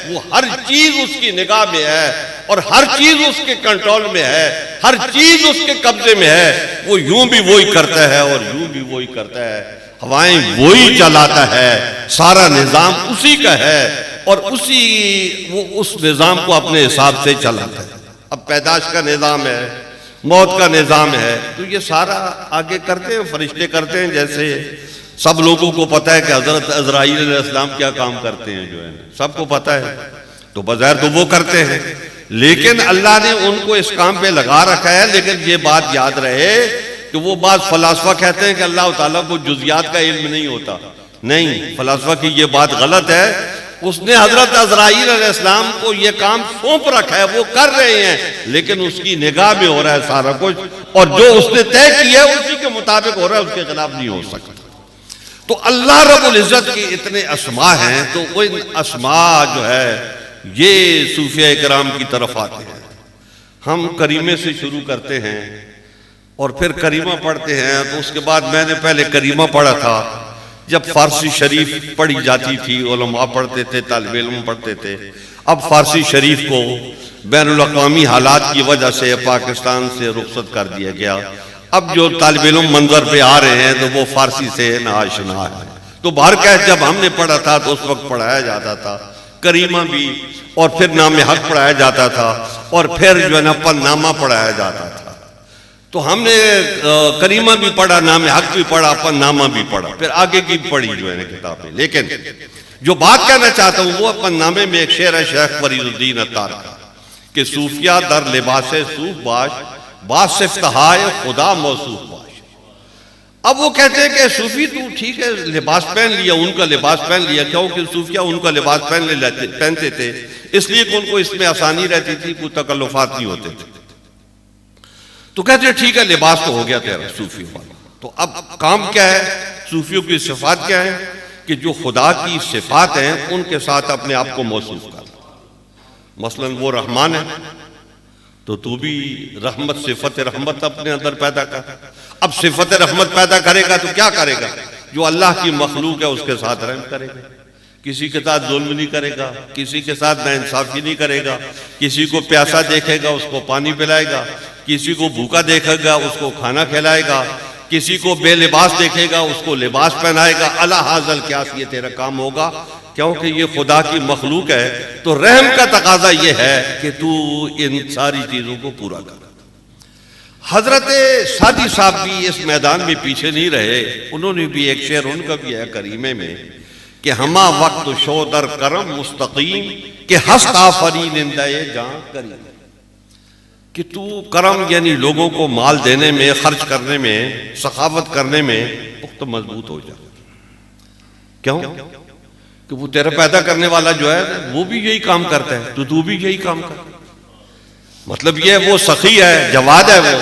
وہ ہر چیز اس کی نگاہ میں ہے، اور ہر چیز اس کے کنٹرول میں ہے، ہر چیز اس کے قبضے میں ہے، وہ یوں بھی وہی کرتا ہے اور یوں بھی وہی کرتا ہے، ہوائیں وہی چلاتا ہے، سارا نظام اسی کا ہے، اور وہ اس نظام کو اپنے حساب سے چلاتا ہے۔ اب پیدائش کا نظام ہے، موت کا نظام ہے، تو یہ سارا آگے کرتے ہیں، فرشتے کرتے ہیں، جیسے سب لوگوں کو پتہ ہے کہ حضرت عزرائیل علیہ السلام کیا کام کرتے ہیں، جو ہے سب کو پتہ ہے، تو بظاہر تو وہ کرتے ہیں، لیکن اللہ نے ان کو اس کام پہ لگا رکھا ہے۔ لیکن یہ بات یاد رہے کہ وہ بعض فلاسفہ کہتے ہیں کہ اللہ تعالیٰ کو جزیات کا علم نہیں ہوتا، نہیں، فلاسفہ کی یہ بات غلط ہے۔ اس نے حضرت عزرائیل علیہ السلام کو یہ کام سونپ رکھا ہے، وہ کر رہے ہیں، لیکن اس کی نگاہ میں ہو رہا ہے سارا کچھ، اور جو اس نے طے کیا ہے اسی کے مطابق ہو رہا ہے، اس کے خلاف نہیں ہو سکتا۔ تو اللہ رب العزت کے اتنے اسماء ہیں، تو وہ اسماء جو ہے یہ صوفیہ کرام کی طرف آتے ہیں۔ ہم کریمے سے شروع کرتے ہیں اور پھر کریمہ پڑھتے ہیں، تو اس کے بعد میں نے پہلے کریمہ پڑھا تھا، جب فارسی شریف پڑھی جاتی تھی، علماء پڑھتے تھے، طالب علم پڑھتے تھے۔ اب فارسی شریف کو بین الاقوامی حالات کی وجہ سے پاکستان سے رخصت کر دیا گیا۔ اب جو طالب علم منظر پہ آ رہے ہیں تو وہ فارسی سے ناآشنا ہے، تو بہرکیف جب ہم نے پڑھا تھا تو اس وقت پڑھایا جاتا تھا کریمہ بھی، اور پھر نام حق پڑھایا جاتا تھا، اور پھر جو ہے نا پن نامہ پڑھایا جاتا تھا۔ تو ہم نے کریمہ بھی پڑھا، نام حق بھی پڑھا، پن نامہ بھی پڑھا، پھر آگے کی پڑھی جو ہے نا کتابیں۔ لیکن جو بات کہنا چاہتا ہوں وہ پن نامے میں ایک شعر ہے شیخ فرید الدین عطار کا کہ صوفیہ در لباس صوف باش، باس افتہائے خدا موصوف باش۔ اب وہ کہتے ہیں کہ صوفی تو ٹھیک ہے لباس پہن لیا، ان کا لباس پہن لیا، کیونکہ صوفیہ ان کا لباس پہنتے تھے، اس لیے کہ ان کو اس میں آسانی رہتی تھی، کوئی تکلفات نہیں ہوتے تھے۔ تو کہتے ہیں ٹھیک ہے لباس تو ہو گیا تیرا صوفیوں والا، تو اب کام کیا ہے؟ صوفیوں کی صفات کیا ہے؟ کہ جو خدا کی صفات ہیں ان کے ساتھ اپنے آپ کو موصوف کر۔ مثلا وہ رحمان ہے تو تو بھی رحمت، صفت رحمت اپنے اندر پیدا کر۔ اب صفت رحمت پیدا کرے گا تو کیا کرے گا؟ جو اللہ کی مخلوق ہے اس کے ساتھ رحم کرے گا، کسی کے ساتھ ظلم نہیں کرے گا، کسی کے ساتھ ناانصافی نہیں کرے گا، کسی کو پیاسا دیکھے گا اس کو پانی پلائے گا، کسی کو بھوکا دیکھے گا اس کو کھانا کھلائے گا، کسی کو بے لباس دیکھے گا اس کو لباس پہنائے گا۔ الا حاضل کیا یہ تیرا کام ہوگا، کیونکہ یہ خدا کی مخلوق ہے، تو رحم کا تقاضا یہ ہے کہ تو ان ساری چیزوں کو پورا کر۔ حضرت سعدی صاحب بھی اس میدان میں پیچھے نہیں رہے، انہوں نے بھی ایک شعر ان کا بھی ہے کریمے میں کہ ہما وقت شو در کرم مستقیم کہ ہست آفرین اندائے جان کریم، کہ تو کرم یعنی لوگوں کو مال دینے میں، خرچ کرنے میں، سخاوت کرنے میں پخت مضبوط ہو جا۔ کیوں؟ کہ وہ تیرا پیدا کرنے والا جو ہے وہ بھی یہی کام کرتا ہے، تو بھی یہی کام کر۔ مطلب یہ وہ سخی ہے، جواد ہے وہ،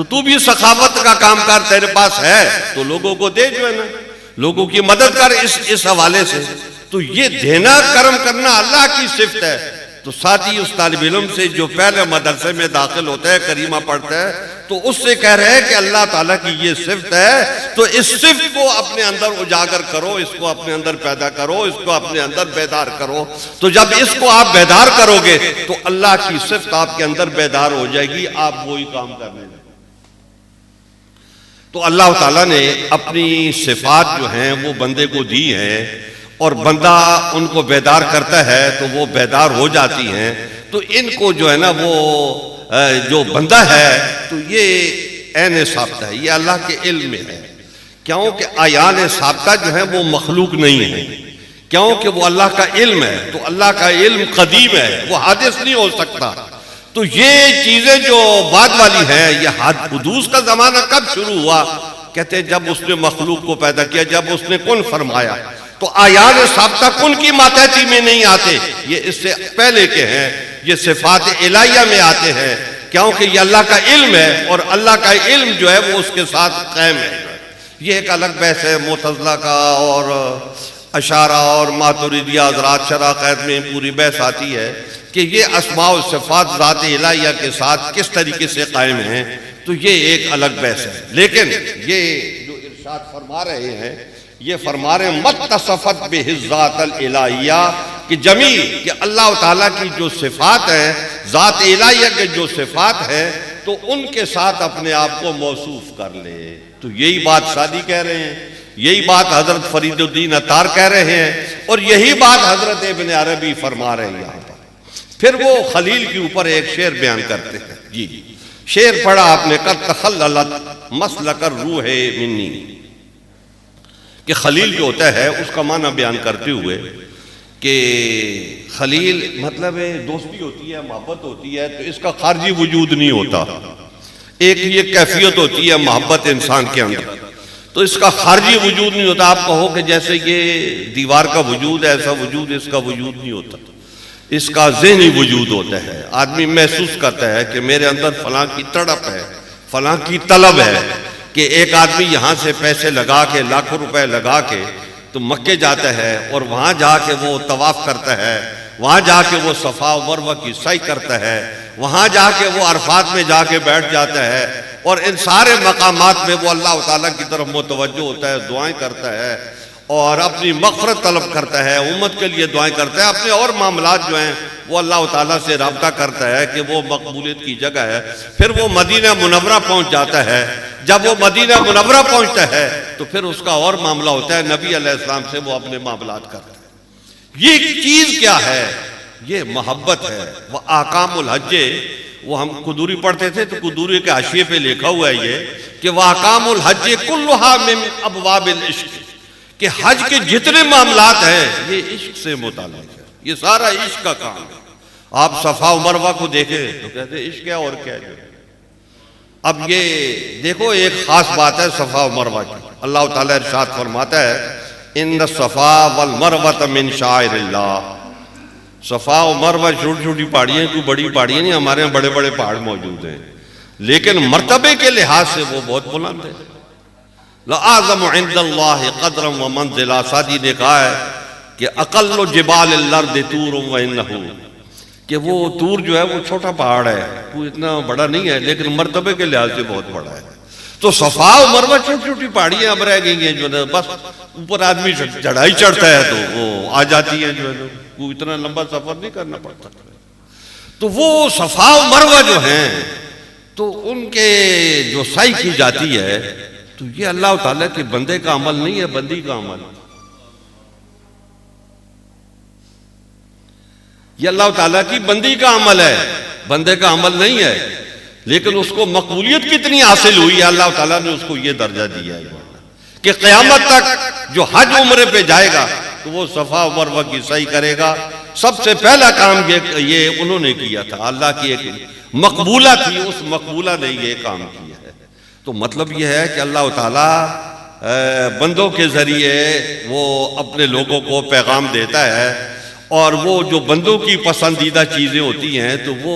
تو بھی سخاوت کا کام کر، تیرے پاس ہے تو لوگوں کو دے، جو ہے نا لوگوں کی مدد کر اس حوالے سے۔ تو یہ دینا کرم کرنا اللہ کی صفت ہے۔ تو ساتھ ہی اس طالب علم سے جو پہلے مدرسے میں داخل ہوتا ہے، کریمہ پڑھتا ہے، تو اس سے کہہ رہے ہیں کہ اللہ تعالیٰ کی یہ صفت ہے، تو اس صفت کو اپنے اندر اجاگر کرو، اس کو اپنے اندر پیدا کرو، اس کو اپنے اندر بیدار کرو۔ تو جب اس کو آپ بیدار کرو گے تو اللہ کی صفت آپ کے اندر بیدار ہو جائے گی، آپ وہی کام کرنے لگیں۔ تو اللہ تعالیٰ نے اپنی صفات جو ہیں وہ بندے کو دی ہیں، اور بندہ ان کو بیدار کرتا ہے تو وہ بیدار ہو جاتی ہیں۔ تو ان کو جو ہے نا وہ جو بندہ ہے تو یہ عین ثابتہ ہے، یہ اللہ کے علم میں ہے، کیونکہ آیان ثابتہ جو ہے وہ مخلوق نہیں ہے، کیونکہ وہ اللہ کا علم ہے۔ تو اللہ کا علم قدیم ہے، وہ حادث نہیں ہو سکتا۔ تو یہ چیزیں جو بعد والی ہیں، یہ حدوث کا زمانہ کب شروع ہوا؟ کہتے ہیں جب اس نے مخلوق کو پیدا کیا، جب اس نے کن فرمایا۔ تو آیان ثابتہ کن کی ماتحتی میں نہیں آتے، یہ اس سے پہلے کے ہیں، یہ صفات الہیہ میں آتے ہیں، کیونکہ یہ اللہ کا علم ہے، اور اللہ کا علم جو ہے وہ اس کے ساتھ قائم ہے۔ یہ ایک الگ بحث ہے معتزلہ کا، اور اشاعرہ اور ماتریدیہ حضرات شرح قید میں پوری بحث آتی ہے کہ یہ اسماء و صفات ذات الہیہ کے ساتھ کس طریقے سے قائم ہیں۔ تو یہ ایک الگ بحث ہے، لیکن یہ جو ارشاد فرما رہے ہیں، یہ فرما رہے ہیں متصفت بذات الالہیہ، کہ جمیع کہ اللہ تعالیٰ کی جو صفات ہیں، ذات الہیہ کے جو صفات ہیں، تو ان کے ساتھ اپنے آپ کو موصوف کر لے۔ تو یہی بات سادی کہہ رہے ہیں، یہی بات حضرت فرید الدین عطار کہہ رہے ہیں، اور یہی بات حضرت ابن عربی فرما رہے ہیں یہاں پر۔ پھر وہ خلیل کے اوپر ایک شعر بیان کرتے ہیں۔ جی شعر پڑھا آپ نے، قد تخللت مسلک الروح منی، کہ خلیل جو ہوتا ہے اس کا معنی بیان کرتے ہوئے کہ خلیل مطلب ہے دوستی ہوتی ہے، محبت ہوتی ہے، تو اس کا خارجی وجود نہیں ہوتا۔ ایک یہ کیفیت ہوتی ہے محبت انسان کے اندر، تو اس کا خارجی وجود نہیں ہوتا۔ آپ کہو کہ جیسے یہ دیوار کا وجود ہے، ایسا وجود اس کا وجود نہیں ہوتا، اس کا ذہنی وجود ہوتا ہے۔ آدمی محسوس کرتا ہے کہ میرے اندر فلاں کی تڑپ ہے، فلاں کی طلب ہے، کہ ایک آدمی یہاں سے پیسے لگا کے، لاکھوں روپے لگا کے تو مکے جاتا ہے، اور وہاں جا کے وہ طواف کرتا ہے، وہاں جا کے وہ صفا و مروہ کی سعی کرتا ہے، وہاں جا کے وہ عرفات میں جا کے بیٹھ جاتا ہے، اور ان سارے مقامات میں وہ اللہ تعالیٰ کی طرف متوجہ ہوتا ہے، دعائیں کرتا ہے، اور اپنی مغفرت طلب کرتا ہے، امت کے لیے دعائیں کرتا ہے، اپنے اور معاملات جو ہیں وہ اللہ تعالیٰ سے رابطہ کرتا ہے کہ وہ مقبولیت کی جگہ ہے۔ پھر وہ مدینہ منورہ پہنچ جاتا ہے۔ جب وہ مدینہ منورہ پہنچتا ہے تو پھر اس کا اور معاملہ ہوتا ہے، نبی علیہ السلام سے وہ اپنے معاملات کرتا ہے۔ یہ چیز کیا ہے؟ یہ محبت ہے۔ وہ احکام الحج، وہ ہم قدوری پڑھتے تھے تو قدوری کے حاشیے پہ لکھا ہوا ہے یہ کہ وہ احکام الحج کلھا من ابواب العشق، کہ حج کے جتنے معاملات ہیں یہ عشق سے متعلق ہے، یہ سارا عشق کا کام ہے۔ آپ صفا و مروہ کو دیکھیں تو کہتے ہیں عشق ہے، اور کیا ہے۔ اب یہ دیکھو ایک خاص بات ہے صفا و مروہ کی، اللہ تعالیٰ ارشاد فرماتا ہے ان الصفا والمروہ من شعائر اللہ۔ صفا و مروہ چھوٹی چھوٹی پہاڑیاں، کوئی بڑی پہاڑیاں نہیں، ہمارے یہاں بڑے بڑے پہاڑ موجود ہیں، لیکن مرتبے کے لحاظ سے وہ بہت بلند ہے۔ لَأَعْظَمُ عِنْدَ اللَّهِ قَدْرًا وَمَنْزِلًا، سادی نے کہا ہے کہ اقل جبال الارض طور وَإِنَّهُ، کہ وہ طور جو ہے وہ چھوٹا پہاڑ ہے، وہ اتنا بڑا نہیں ہے، لیکن مرتبے کے لحاظ سے بہت بڑا ہے۔ تو صفا و مروہ چھوٹی چھوٹی پہاڑیاں اب رہ گئی ہیں، جو ہے بس اوپر آدمی چڑھائی چڑھتا ہے تو وہ آ جاتی ہیں، جو ہے وہ اتنا لمبا سفر نہیں کرنا پڑتا۔ تو وہ صفا و مروہ جو ہیں تو ان کے جو سعی کی جاتی ہے، تو یہ اللہ تعالیٰ کے بندے کا عمل نہیں ہے، بندی کا عمل ہے۔ یہ اللہ تعالیٰ کی بندی کا عمل ہے، بندے کا عمل نہیں ہے، لیکن اس کو مقبولیت کتنی حاصل ہوئی ہے، اللہ تعالیٰ نے اس کو یہ درجہ دیا ہے کہ قیامت تک جو حج عمرے پہ جائے گا تو وہ صفا و مروہ کی سعی کرے گا۔ سب سے پہلا کام یہ انہوں نے کیا تھا، اللہ کی ایک مقبولہ تھی، اس مقبولہ نے یہ کام کیا ہے۔ تو مطلب یہ ہے کہ اللہ تعالیٰ بندوں کے ذریعے وہ اپنے لوگوں کو پیغام دیتا ہے، اور وہ جو بندوں کی پسندیدہ چیزیں ہوتی ہیں تو وہ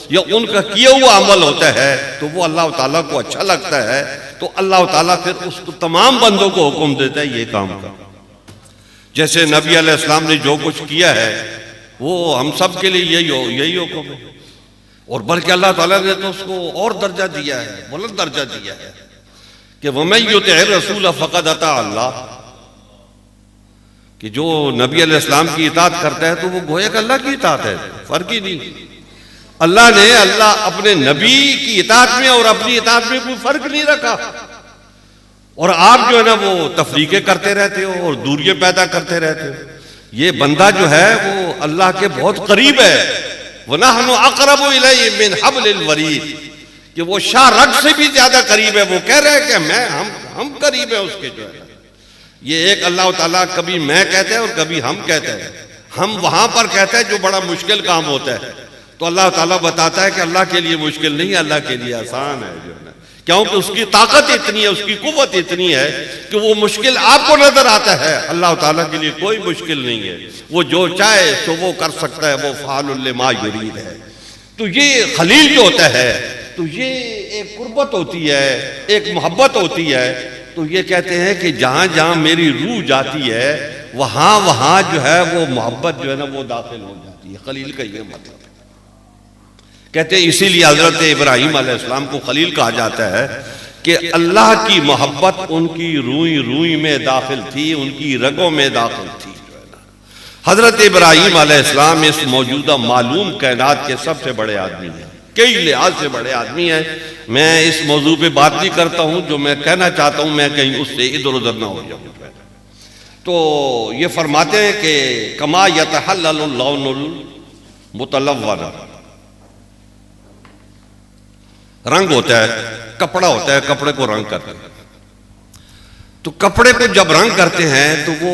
یا ان کا کیا ہوا عمل ہوتا ہے تو وہ اللہ تعالیٰ کو اچھا لگتا ہے، تو اللہ تعالیٰ پھر اس کو تمام بندوں کو حکم دیتا ہے یہ کام کر. جیسے نبی علیہ السلام نے جو کچھ کیا ہے وہ ہم سب کے لیے یہی حکم ہے، اور بلکہ اللہ تعالیٰ نے تو اس کو اور درجہ دیا ہے، بلند درجہ دیا ہے کہ وَمَن يُطِعِ الرَّسُولَ فَقَدْ أَطَاعَ اللَّهَ، کہ جو نبی علیہ السلام کی اطاعت کرتا ہے تو وہ گویا کہ اللہ کی اطاعت ہے، فرق ہی نہیں. اللہ نے اپنے نبی کی اطاعت میں اور اپنی اطاعت میں کوئی فرق نہیں رکھا. اور آپ جو ہے نا وہ تفریقیں کرتے رہتے ہو اور دوریاں پیدا کرتے رہتے ہو. یہ بندہ جو ہے وہ اللہ کے بہت قریب ہے. وَنَحْنُ أَقْرَبُ إِلَيْهِ مِنْ حَبْلِ الْوَرِيدِ، کہ وہ شاہ رگ سے بھی زیادہ قریب ہے. وہ کہہ رہے ہیں کہ ہم قریب ہیں اس کے جو ہے. یہ ایک اللہ تعالیٰ کبھی میں کہتے ہیں اور کبھی ہم کہتے ہیں. ہم وہاں پر کہتے ہیں جو بڑا مشکل کام ہوتا ہے، تو اللہ تعالیٰ بتاتا ہے کہ اللہ کے لیے مشکل نہیں، اللہ کے لیے آسان ہے جو ہے نا. کیونکہ اس کی طاقت اتنی ہے، اس کی قوت اتنی ہے کہ وہ مشکل آپ کو نظر آتا ہے، اللہ تعالیٰ کے لیے کوئی مشکل نہیں ہے. وہ جو چاہے تو وہ کر سکتا ہے، وہ فعال لما یرید ہے. تو یہ خلیل جو ہوتا ہے تو یہ ایک قربت ہوتی ہے، ایک محبت ہوتی ہے. تو یہ کہتے ہیں کہ جہاں جہاں میری روح جاتی ہے وہاں جو ہے وہ محبت جو ہے نا وہ داخل ہو جاتی ہے. خلیل کا یہ مطلب ہے. کہتے ہیں اسی لیے حضرت ابراہیم علیہ السلام کو خلیل کہا جاتا ہے کہ اللہ کی محبت ان کی روئی میں داخل تھی، ان کی رگوں میں داخل تھی. حضرت ابراہیم علیہ السلام اس موجودہ معلوم کائنات کے سب سے بڑے آدمی ہیں، کئی لحاظ سے بڑے آدمی ہیں. میں اس موضوع پہ بات نہیں کرتا ہوں، جو میں کہنا چاہتا ہوں میں کہیں اس سے ادھر ادھر نہ ہو جاؤں. تو یہ فرماتے ہیں کہ کما یتحلل اللون المتلون، رنگ ہوتا ہے، کپڑا ہوتا ہے، کپڑے کو رنگ کرتے ہیں. تو کپڑے کو جب رنگ کرتے ہیں تو وہ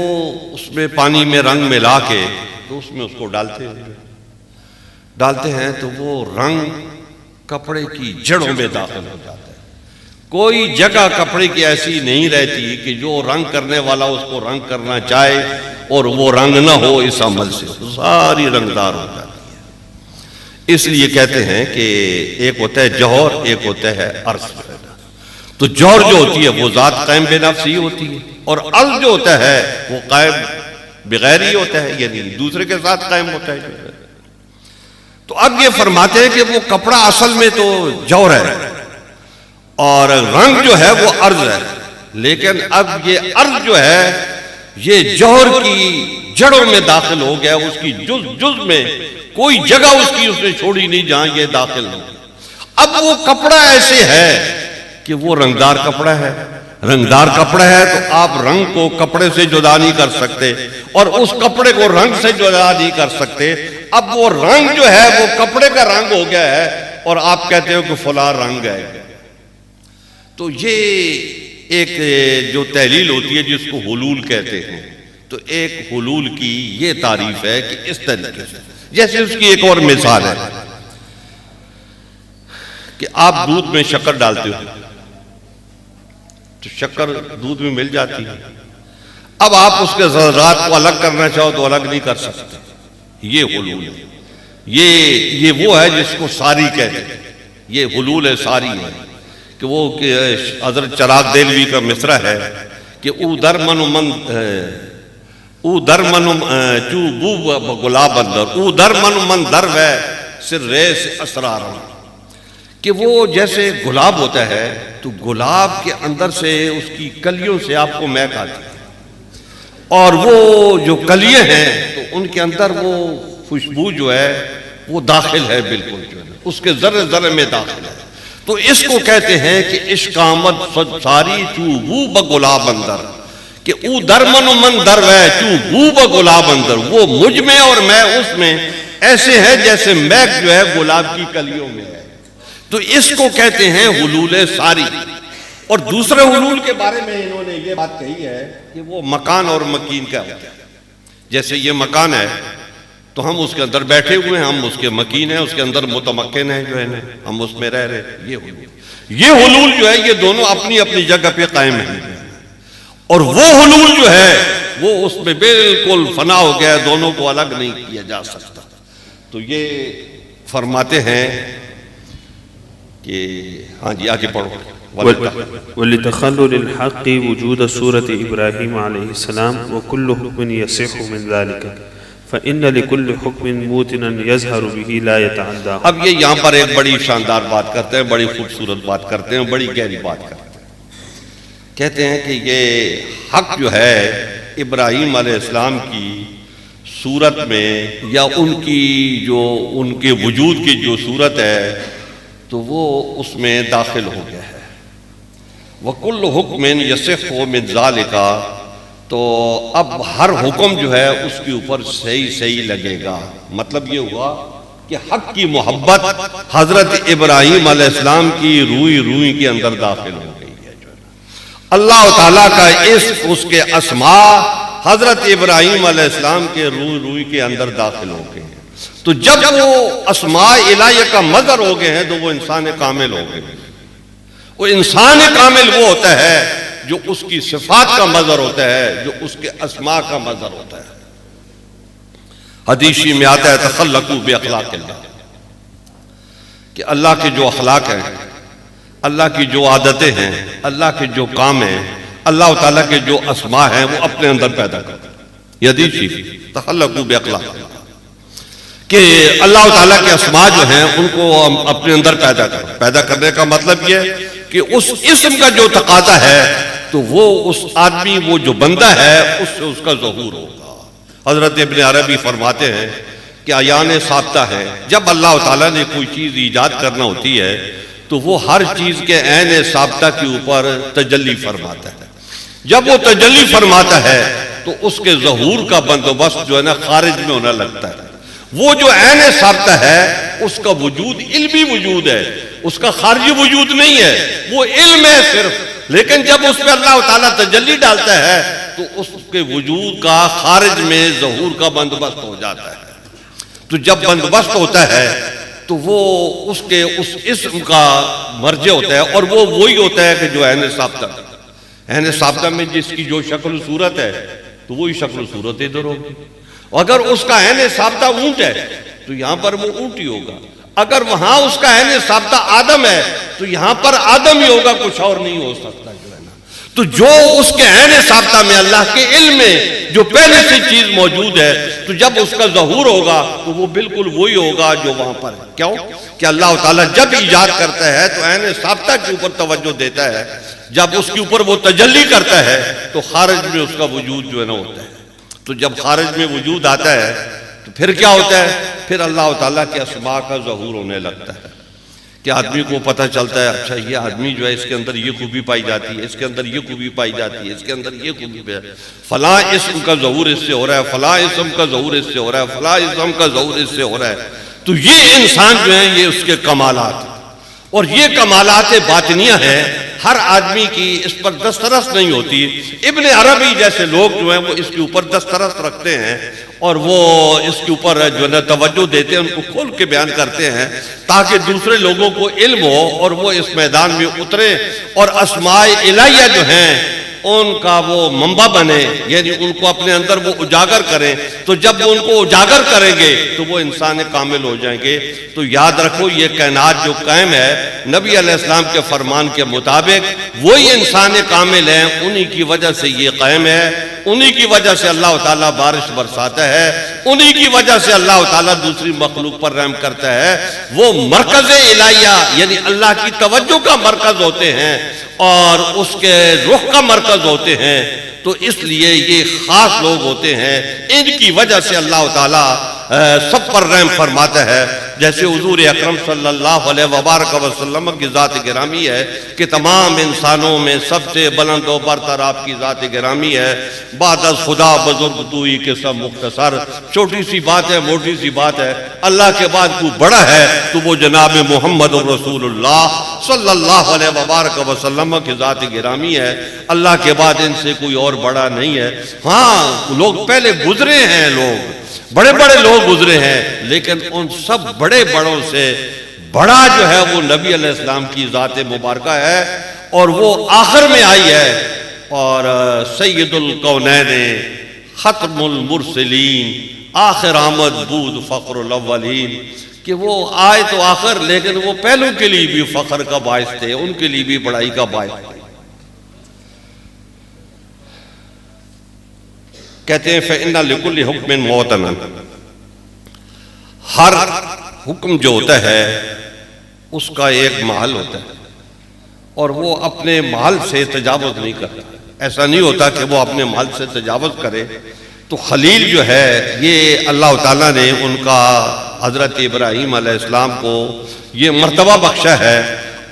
اس میں پانی میں رنگ ملا کے تو اس میں اس کو ڈالتے ہیں تو وہ رنگ کپڑے کی جڑوں میں داخل ہو جاتا ہے. کوئی جگہ کپڑے کی ایسی نہیں رہتی کہ جو رنگ کرنے والا اس کو رنگ کرنا چاہے اور وہ رنگ نہ ہو اس عمل سے، ساری رنگدار ہو جاتی ہے. اس لیے کہتے ہیں کہ ایک ہوتا ہے جوہر، ایک ہوتا ہے عرض. تو جوہر جو ہوتی ہے وہ ذات قائم بے نفس ہی ہوتی ہے، اور عرض جو ہوتا ہے وہ قائم بغیر ہی ہوتا ہے، یعنی دوسرے کے ساتھ قائم ہوتا ہے. تو اب یہ فرماتے ہیں کہ وہ کپڑا اصل میں تو جوہر ہے اور رنگ جو ہے وہ عرض ہے، لیکن اب یہ عرض جو ہے یہ جوہر کی جڑوں میں داخل ہو گیا، اس کی جز میں کوئی جگہ اس نے چھوڑی نہیں جہاں یہ داخل ہو. اب وہ کپڑا ایسے ہے کہ وہ رنگدار کپڑا ہے. رنگدار کپڑا ہے تو آپ رنگ کو کپڑے سے جدا نہیں کر سکتے اور اس کپڑے کو رنگ سے جدا نہیں کر سکتے. اب وہ رنگ جو ہے وہ کپڑے کا رنگ ہو گیا ہے اور آپ کہتے ہو کہ فلاں رنگ ہے. تو یہ ایک جو تحلیل ہوتی ہے جس کو حلول کہتے ہیں، تو ایک حلول کی یہ تعریف ہے کہ اس طریقے سے، جیسے اس کی ایک اور مثال ہے کہ آپ دودھ میں شکر ڈالتے ہو تو شکر دودھ میں مل جاتی ہے. اب آپ اس کے ذرات کو الگ کرنا چاہو تو الگ نہیں کر سکتے. یہ حلول ہے. یہ وہ ہے جس کو ساری کہتے ہیں. یہ حلول ہے، ساری ہے. کہ وہ حضرت چراغ دہلوی کا مصرع ہے کہ او در من چو بو گلاب اندر او در من در وے سر ریس اسرار، کہ وہ جیسے گلاب ہوتا ہے تو گلاب کے اندر سے اس کی کلیوں سے آپ کو مہک آتی ہے، اور وہ جو کلیاں ہیں تو ان کے اندر وہ خوشبو جو ہے وہ داخل ہے، بالکل جو ہے اس کے ذرے ذرے میں داخل ہے. تو اس کو کہتے ہیں کہ عشق آمد ساری چو بو بگلاب اندر، کہ او در من در وے چو بو بگلاب اندر، وہ مجھ میں اور میں اس میں ایسے ہے جیسے مہک جو ہے گلاب کی کلیوں میں ہے. تو اس کو کہتے ہیں حلول ساری. اور دوسرے حلول کے بارے میں انہوں نے یہ بات کہی ہے کہ وہ مکان اور مکین کا ہوتا ہے. جیسے یہ مکان ہے تو ہم اس کے اندر بیٹھے ہوئے ہیں، ہم اس کے مکین ہیں، اس کے اندر متمکن ہیں جو ہے ہم اس میں رہ رہے. یہ حلول جو ہے یہ دونوں اپنی اپنی جگہ پہ قائم ہیں. اور وہ حلول جو ہے وہ اس میں بالکل فنا ہو گیا، دونوں کو الگ نہیں کیا جا سکتا۔ تو یہ فرماتے ہیں کہ ہاں جی آگے پڑھو۔ ولتخلل الحق وجود سورة إبراهيم عليه السلام وكل حكم يصح من ذلك فإن لكل حكم موتنا يظهر به لا يتعدى۔ اب یہ یہاں پر ایک بڑی شاندار بات کرتے ہیں، بڑی خوبصورت بات کرتے ہیں، بڑی گہری بات کرتے ہیں۔ کہتے ہیں کہ یہ حق جو ہے ابراہیم علیہ السلام کی صورت میں یا ان کے وجود کی جو صورت ہے تو وہ اس میں داخل ہو گیا ہے۔ وَكُلُّ حُكْمٍ يَصِحُّ مِنْ ذَلِكَ، تو اب ہر حکم جو ہے اس کے اوپر صحیح لگے گا۔ مطلب یہ ہوا کہ حق کی محبت حضرت ابراہیم علیہ السلام کی روئی کے اندر داخل ہو گئی ہے۔ اللہ تعالیٰ کا اس کے اسماء حضرت ابراہیم علیہ السلام کے روئی کے اندر داخل ہو گئے ہیں۔ تو جب وہ اسماء الہیہ کا مظہر ہو گئے ہیں تو وہ انسان کامل ہو گئے ہیں۔ وہ انسان کامل وہ ہوتا ہے جو اس کی صفات کا مظہر ہوتا ہے، جو اس کے اسماء کا مظہر ہوتا ہے۔ حدیثی میں آتا ہے تخلقوا باخلاق اللہ، کہ اللہ کے جو اخلاق ہیں، اللہ کی جو عادتیں ہیں، اللہ کے جو کام ہیں، اللہ تعالیٰ کے جو اسماء ہیں وہ اپنے اندر پیدا کرتے ہیں۔ یہ حدیثی تخلقوا باخلاق اللہ، کہ اللہ تعالیٰ کے اسماء جو ہیں ان کو اپنے اندر پیدا کرنے کا مطلب یہ کہ اس اسم کا جو تقاضا ہے تو وہ اس آدمی، وہ جو بندہ ہے اس سے اس کا ظہور ہوگا۔ حضرت ابن عربی فرماتے ہیں کہ عیان ثابتہ ہے، جب اللہ تعالیٰ نے کوئی چیز ایجاد کرنا ہوتی ہے تو وہ ہر چیز کے عین ثابتہ کے اوپر تجلی فرماتا ہے۔ جب وہ تجلی فرماتا ہے تو اس کے ظہور کا بندوبست جو ہے نا خارج میں ہونے لگتا ہے۔ وہ جو عین ثابتہ ہے اس کا وجود علمی وجود ہے، اس کا خارجی وجود نہیں ہے، وہ علم ہے صرف۔ لیکن جب اس پہ اللہ تعالیٰ تجلی ڈالتا ہے تو اس کے وجود کا خارج میں ظہور کا بندوبست ہو جاتا ہے۔ تو جب بندوبست ہوتا ہے تو وہ اس اسم کا مرجع ہوتا ہے، اور وہ وہی ہوتا ہے کہ جو عین ثابتہ، عین ثابتہ میں جس کی جو شکل و صورت ہے تو وہی شکل و صورت ادھر ہوگی۔ اگر اس کا عین ثابتہ اونٹ ہے تو یہاں پر وہ اونٹ ہی ہوگا، اگر وہاں اس کا عین ثابتہ آدم ہے تو یہاں پر آدم ہی ہوگا، کچھ اور نہیں ہو سکتا جو ہے نا۔ تو جو اس کے عین ثابتہ میں اللہ کے علم میں جو پہلے سے چیز موجود ہے تو جب اس کا ظہور ہوگا تو وہ بالکل وہی ہوگا جو وہاں پر ہے۔ کیوں کہ اللہ تعالیٰ جب ایجاد کرتا ہے تو عین ثابتہ کے اوپر توجہ دیتا ہے، جب اس کے اوپر وہ تجلی کرتا ہے تو خارج میں اس کا وجود جو ہے نا ہوتا ہے۔ تو جب خارج میں وجود آتا ہے تو پھر کیا ہوتا ہے؟ پھر اللہ تعالیٰ کے اسماء کا ظہور ہونے لگتا ہے، کہ آدمی کو پتہ چلتا ہے اچھا یہ آدمی جو ہے اس کے اندر یہ خوبی پائی جاتی ہے، اس کے اندر یہ خوبی پائی جاتی ہے، اس کے اندر یہ خوبی پائی جاتی ہے، فلاں اسم کا ظہور اس سے ہو رہا ہے، فلاں اسم کا ظہور اس سے ہو رہا ہے، فلاں اسم کا ظہور اس سے ہو رہا ہے۔ تو یہ انسان جو ہے یہ اس کے کمالات، اور یہ کمالات باطنیہ ہیں، ہر آدمی کی اس پر دسترس نہیں ہوتی۔ ابن عربی جیسے لوگ جو ہیں وہ اس کے اوپر دسترس رکھتے ہیں اور وہ اس کے اوپر جو ہے توجہ دیتے ہیں، ان کو کھول کے بیان کرتے ہیں تاکہ دوسرے لوگوں کو علم ہو اور وہ اس میدان میں اترے اور اسماء الہیہ جو ہیں ان کا وہ منبع بنے، یعنی ان کو اپنے اندر وہ اجاگر کریں۔ تو جب وہ ان کو اجاگر کریں گے تو وہ انسان کامل ہو جائیں گے۔ تو یاد رکھو یہ کائنات جو قائم ہے نبی علیہ السلام کے فرمان کے مطابق وہی انسان کامل ہیں، انہی کی وجہ سے یہ قائم ہے، انہی کی وجہ سے اللہ تعالیٰ بارش برساتا ہے، انہی کی وجہ سے اللہ تعالیٰ دوسری مخلوق پر رحم کرتا ہے۔ وہ مرکز الہیہ یعنی اللہ کی توجہ کا مرکز ہوتے ہیں اور اس کے رخ کا مرکز ہوتے ہیں، تو اس لیے یہ خاص لوگ ہوتے ہیں، ان کی وجہ سے اللہ تعالیٰ سب پر رحم فرماتا ہے۔ جیسے حضور اکرم صلی اللہ علیہ وبارک وسلم کی ذات گرامی ہے کہ تمام انسانوں میں سب سے بلند و برتر آپ کی ذات گرامی ہے۔ بعد از خدا بزرگ توئی کے سب مختصر، چھوٹی سی بات ہے، موٹی سی بات ہے، اللہ کے بعد کوئی بڑا ہے تو وہ جناب محمد رسول اللہ صلی اللہ علیہ وبارک وسلم کی ذات گرامی ہے۔ اللہ کے بعد ان سے کوئی اور بڑا نہیں ہے۔ ہاں لوگ پہلے گزرے ہیں، لوگ بڑے بڑے لوگ گزرے ہیں، لیکن ان سب بڑے بڑوں سے بڑا جو ہے وہ نبی علیہ السلام کی ذات مبارکہ ہے، اور وہ آخر میں آئی ہے، اور سید الکونین ختم المرسلین، آخر آمد بود فخر الاولین، کہ وہ آئے تو آخر لیکن وہ پہلوں کے لیے بھی فخر کا باعث تھے، ان کے لیے بھی بڑائی کا باعث تھے۔ کہتے ہیں فَإِنَّ لِكُلِّ حُكْمٍ مُوطَنًا، ہر حکم جو ہوتا ہے اس کا ایک محل ہوتا ہے، اور وہ اپنے محل سے تجاوز نہیں کرتا۔ ایسا نہیں ہوتا کہ وہ اپنے محل سے تجاوز کرے۔ تو خلیل جو ہے یہ اللہ تعالیٰ نے ان کا حضرت ابراہیم علیہ السلام کو یہ مرتبہ بخشا ہے،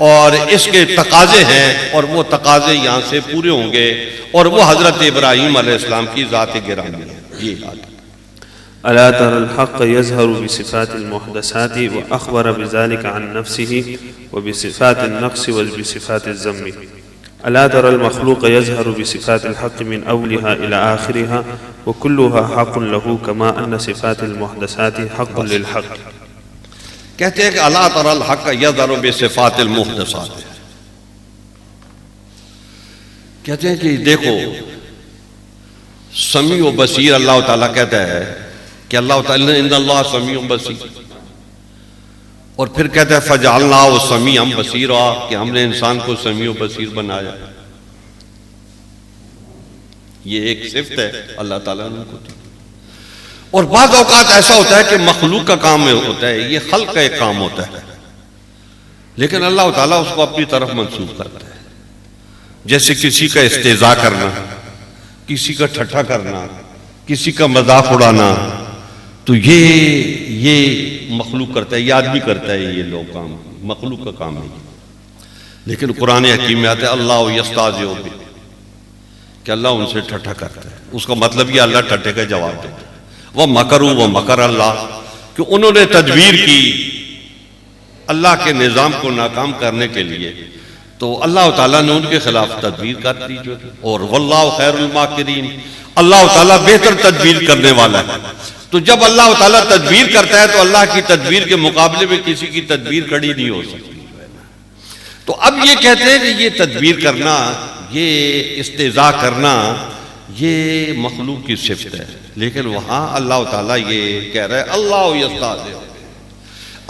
اور اس کے تقاضے ہیں، اور وہ تقاضے یہاں سے پورے ہوں گے، اور وہ حضرت ابراہیم علیہ السلام کی ذات گرامی ہے۔ یہ بات ألا ترى الحق يظهر بصفات المحدثات وأخبر بذلك عن نفسه وبصفات النقص وبصفات الذم. ألا ترى المخلوق يظهر بصفات الحق من أولها إلى آخرها وكلها حق له كما أن صفات المحدثات حق للحق. کہتے ہیں کہ الا ترى الحق يظهر بصفات المحدثات، کہتے ہیں کہ دیکھو سمیع و بصیر اللہ تعالیٰ کہتا ہے کہ اللہ تعالیٰ ان اللہ سمیع بصیر، اور پھر کہتا ہے فجعلناہ سمیعا بصیرا، کہ ہم نے انسان کو سمیع بصیر بنایا۔ یہ ایک صفت ہے اللہ تعالیٰ نے کو دی۔ اور بعض اوقات ایسا ہوتا ہے کہ مخلوق کا کام ہوتا ہے، یہ خلق کا ایک کام ہوتا ہے، لیکن اللہ تعالیٰ اس کو اپنی طرف منسوب کرتا ہے۔ جیسے کسی کا استہزاء کرنا، کسی کا ٹھٹھا کرنا، کسی کا مذاق اڑانا، تو یہ مخلوق کرتا ہے، یہ آدمی کرتا ہے، یہ لوگ کام مخلوق کا کام نہیں۔ لیکن قرآن حکیم میں آتا ہے اللہ یستہزئ بہ، کہ اللہ ان سے ٹھٹھا کرتا ہے۔ اس کا مطلب یہ اللہ ٹھٹھے کا جواب دیتا ہے۔ وَمَكَرُوا وَمَكَرَ اللَّهُ، کہ انہوں نے تدبیر کی اللہ کے نظام کو ناکام کرنے کے لیے، تو اللہ تعالیٰ نے ان کے خلاف تدبیر کر دی جو، اور واللہ خیر الماکرین، اللہ تعالیٰ بہتر تدبیر کرنے والا ہے۔ تو جب اللہ تعالیٰ تدبیر کرتا ہے تو اللہ کی تدبیر کے مقابلے میں کسی کی تدبیر کھڑی نہیں ہو سکتی۔ تو اب یہ کہتے ہیں کہ یہ تدبیر کرنا، یہ استہزاء کرنا، یہ مخلوق کی صفت ہے، لیکن وہاں اللہ تعالیٰ یہ کہہ رہا ہے اللہ یستہزئ،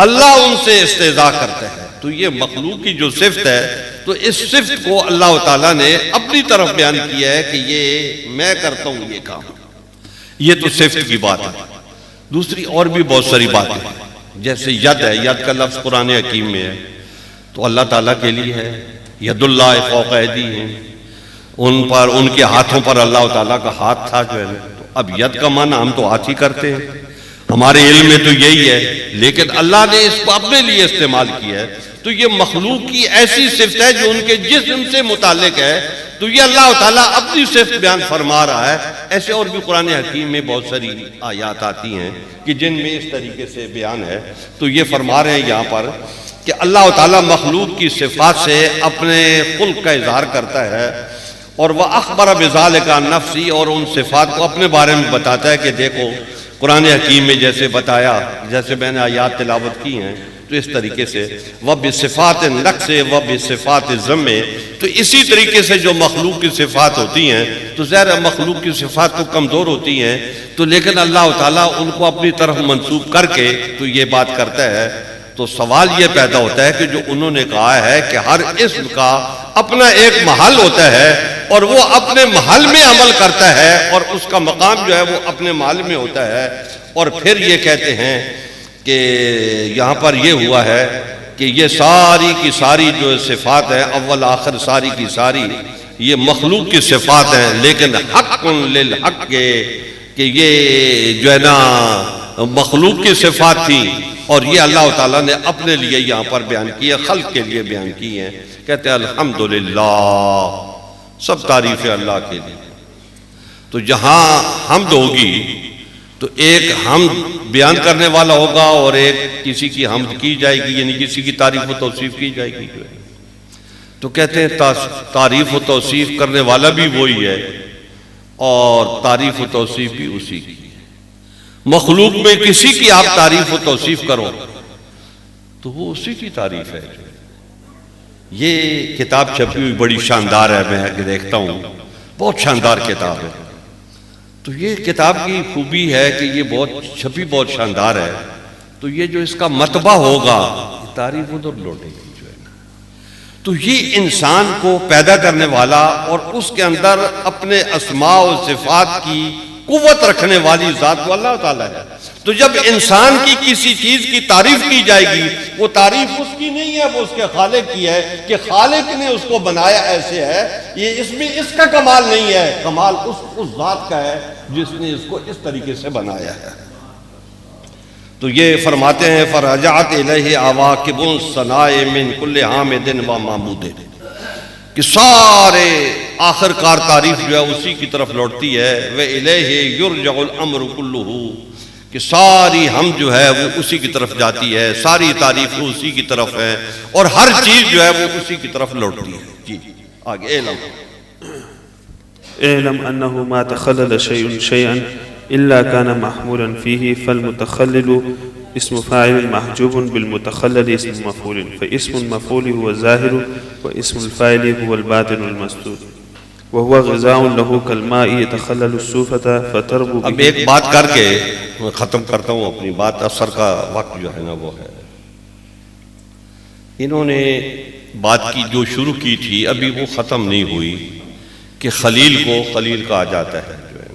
اللہ ان سے استہزاء کرتا ہے۔ تو یہ مخلوق کی جو صفت ہے، تو اس صفت کو اللہ تعالیٰ نے اپنی طرف بیان کیا ہے کہ یہ میں کرتا ہوں یہ کام۔ یہ تو صفت کی بات ہے۔ دوسری اور بھی بہت ساری باتیں ہیں، جیسے ید ہے، ید کا لفظ قرآن حکیم میں ہے، تو اللہ تعالیٰ کے لیے ہے، ید اللہ فوق ایدیہم، ان پر ان کے ہاتھوں پر اللہ تعالیٰ کا ہاتھ تھا جو ہے۔ تو اب ید کا معنی ہم تو ہاتھ ہی کرتے ہیں، ہمارے علم میں تو یہی ہے، لیکن اللہ نے اس کو اپنے لیے استعمال کیا ہے۔ تو یہ مخلوق کی ایسی صفت ہے جو ان کے جسم سے متعلق ہے، تو یہ اللہ تعالیٰ اپنی صفت بیان فرما رہا ہے۔ ایسے اور بھی قرآن حکیم میں بہت ساری آیات آتی ہیں کہ جن میں اس طریقے سے بیان ہے۔ تو یہ فرما رہے ہیں یہاں پر کہ اللہ تعالیٰ مخلوق کی صفات سے اپنے خلق کا اظہار کرتا ہے، اور وہ اخبر بذالک عن نفسی، اور ان صفات کو اپنے بارے میں بتاتا ہے کہ دیکھو قرآن حکیم میں جیسے بتایا، جیسے میں نے آیات تلاوت کی ہیں، تو اس طریقے سے وَبِصِفَاتِ النَّقْصِ وَبِصِفَاتِ الذَّمِّ، تو اسی طریقے سے جو مخلوق کی صفات ہوتی ہیں، تو ظاہر مخلوق کی صفات تو کمزور ہوتی ہیں، تو لیکن اللہ تعالیٰ ان کو اپنی طرف منسوب کر کے تو یہ بات کرتا ہے۔ تو سوال یہ پیدا ہوتا ہے کہ جو انہوں نے کہا ہے کہ ہر اسم کا اپنا ایک محل ہوتا ہے، اور وہ اپنے محل میں عمل کرتا ہے، اور اس کا مقام جو ہے وہ اپنے محل میں ہوتا ہے، اور پھر یہ کہتے ہیں کہ یہاں پر یہ ہوا ہے کہ یہ ساری کی ساری جو صفات ہیں، اول آخر ساری کی ساری یہ مخلوق کی صفات ہیں، لیکن حق للحق، کہ یہ جو ہے نا مخلوق کی صفات تھی، اور یہ اللہ تعالیٰ نے اپنے لیے یہاں پر بیان کی ہے، خلق کے لیے بیان کی ہیں۔ کہتے ہیں الحمدللہ، سب تعریف ہے اللہ کے لیے۔ تو جہاں حمد ہوگی تو ایک حمد بیان کرنے والا ہوگا، اور ایک کسی کی حمد کی جائے گی، یعنی کسی کی تعریف و توصیف کی جائے گی۔ تو کہتے ہیں تعریف و توصیف کرنے والا بھی وہی ہے، اور تعریف و توصیف بھی اسی کی ہے۔ مخلوق میں کسی کی آپ تعریف و توصیف کرو تو وہ اسی کی تعریف ہے۔ یہ کتاب چھپی ہوئی بڑی شاندار ہے، میں دیکھتا ہوں، بہت شاندار کتاب ہے۔ تو یہ کتاب کی خوبی ہے کہ یہ بہت چھپی بہت شاندار ہے. تو یہ جو اس کا مطبع ہوگا تاریخ ادھر لوٹے گی جو ہے نا. تو یہ انسان کو پیدا کرنے والا اور اس کے اندر اپنے اسماء و صفات کی قوت رکھنے والی ذات کو اللہ تعالیٰ ہے. تو جب انسان کی کسی چیز کی تعریف کی جائے گی وہ تعریف اس کی نہیں ہے، وہ اس کے خالق کی ہے کہ خالق نے اس کو بنایا ایسے ہے. یہ اس میں اس کا کمال نہیں ہے، کمال اس ذات کا ہے جس نے اس کو اس طریقے سے بنایا ہے. تو یہ فرماتے ہیں فرجعت الیہ عواقب الثناء من کل حامد و معبود، کہ سارے آخر کار تعریف جو ہے اسی کی طرف لوٹتی ہے. وَإِلَيْهِ يُرْجَعُ الْأَمْرُ كُلُّهُ، کہ ساری ہم جو ہے وہ اسی کی طرف جاتی ہے، ساری تعریف اسی کی طرف ہے اور ہر چیز جو ہے وہ اسی کی طرف لوٹتی ہے. جی آگے اعلم انه ما تخلل شيء شيئا الا كان محمولا فيه، فالمتخلل اسم فاعل محجوب بالمتخلل اسم مفعول، فاسم المفعول هو الظاهر واسم الفاعل هو الباطن المستور، وهو غذاء له كالماء يتخلل الصوفة فتربو به. اب ایک بات کر کے میں ختم کرتا ہوں اپنی بات. اثر کا وقت جو ہے نا وہ ہے. انہوں نے بات کی جو شروع کی تھی ابھی وہ ختم نہیں ہوئی کہ خلیل کو خلیل کہا جاتا ہے جو ہے.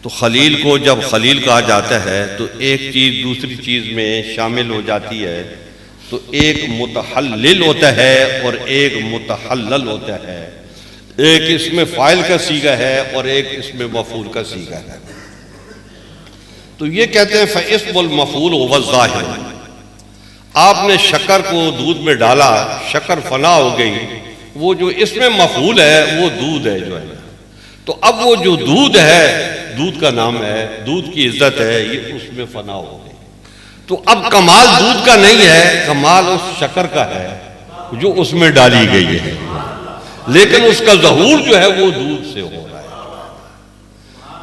تو خلیل کو جب خلیل کہا جاتا ہے تو ایک چیز دوسری چیز میں شامل ہو جاتی ہے. تو ایک متحلل ہوتا ہے اور ایک متحلل ہوتا ہے. ایک اس میں فاعل کا صیغہ ہے اور ایک اس میں مفعول کا صیغہ ہے. تو یہ کہتے ہیں فاسم المفعول هو الظاہر. آپ نے شکر کو دودھ میں ڈالا، شکر فنا ہو گئی. وہ جو اس میں مفعول ہے وہ دودھ ہے جو ہے. تو اب وہ جو دودھ ہے، دودھ کا نام ہے، دودھ کی عزت ہے، یہ اس میں فنا ہو گئی. تو اب کمال دودھ کا نہیں ہے، کمال اس شکر کا ہے جو اس میں ڈالی گئی ہے، لیکن اس کا ظہور جو ہے وہ دودھ سے ہو رہا ہے.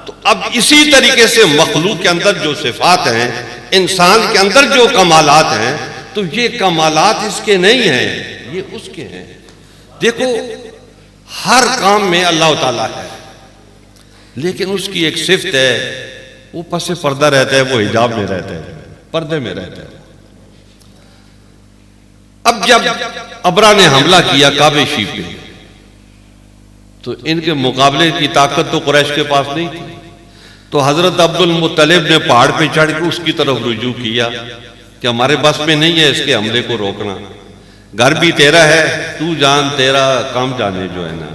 تو اب اسی طریقے سے مخلوق کے اندر جو صفات ہیں، انسان کے اندر جو کمالات ہیں، تو یہ کمالات اس کے نہیں ہیں، یہ اس کے ہیں. دیکھو ہر کام میں اللہ تعالیٰ ہے، لیکن اس کی ایک صفت ہے وہ پس پردہ رہتا ہے، وہ حجاب میں رہتا ہے، پردے میں رہتا ہے. اب جب ابرا نے حملہ کیا کعبہ شریف پہ تو ان کے مقابلے کی طاقت تو قریش کے پاس نہیں تھی. تو حضرت عبد المطلب نے پہاڑ پہ چڑھ کے اس کی طرف رجوع کیا کہ ہمارے بس میں نہیں ہے اس کے حملے کو روکنا، گھر بھی تیرا ہے، تو جان تیرا کام جانے جو ہے نا،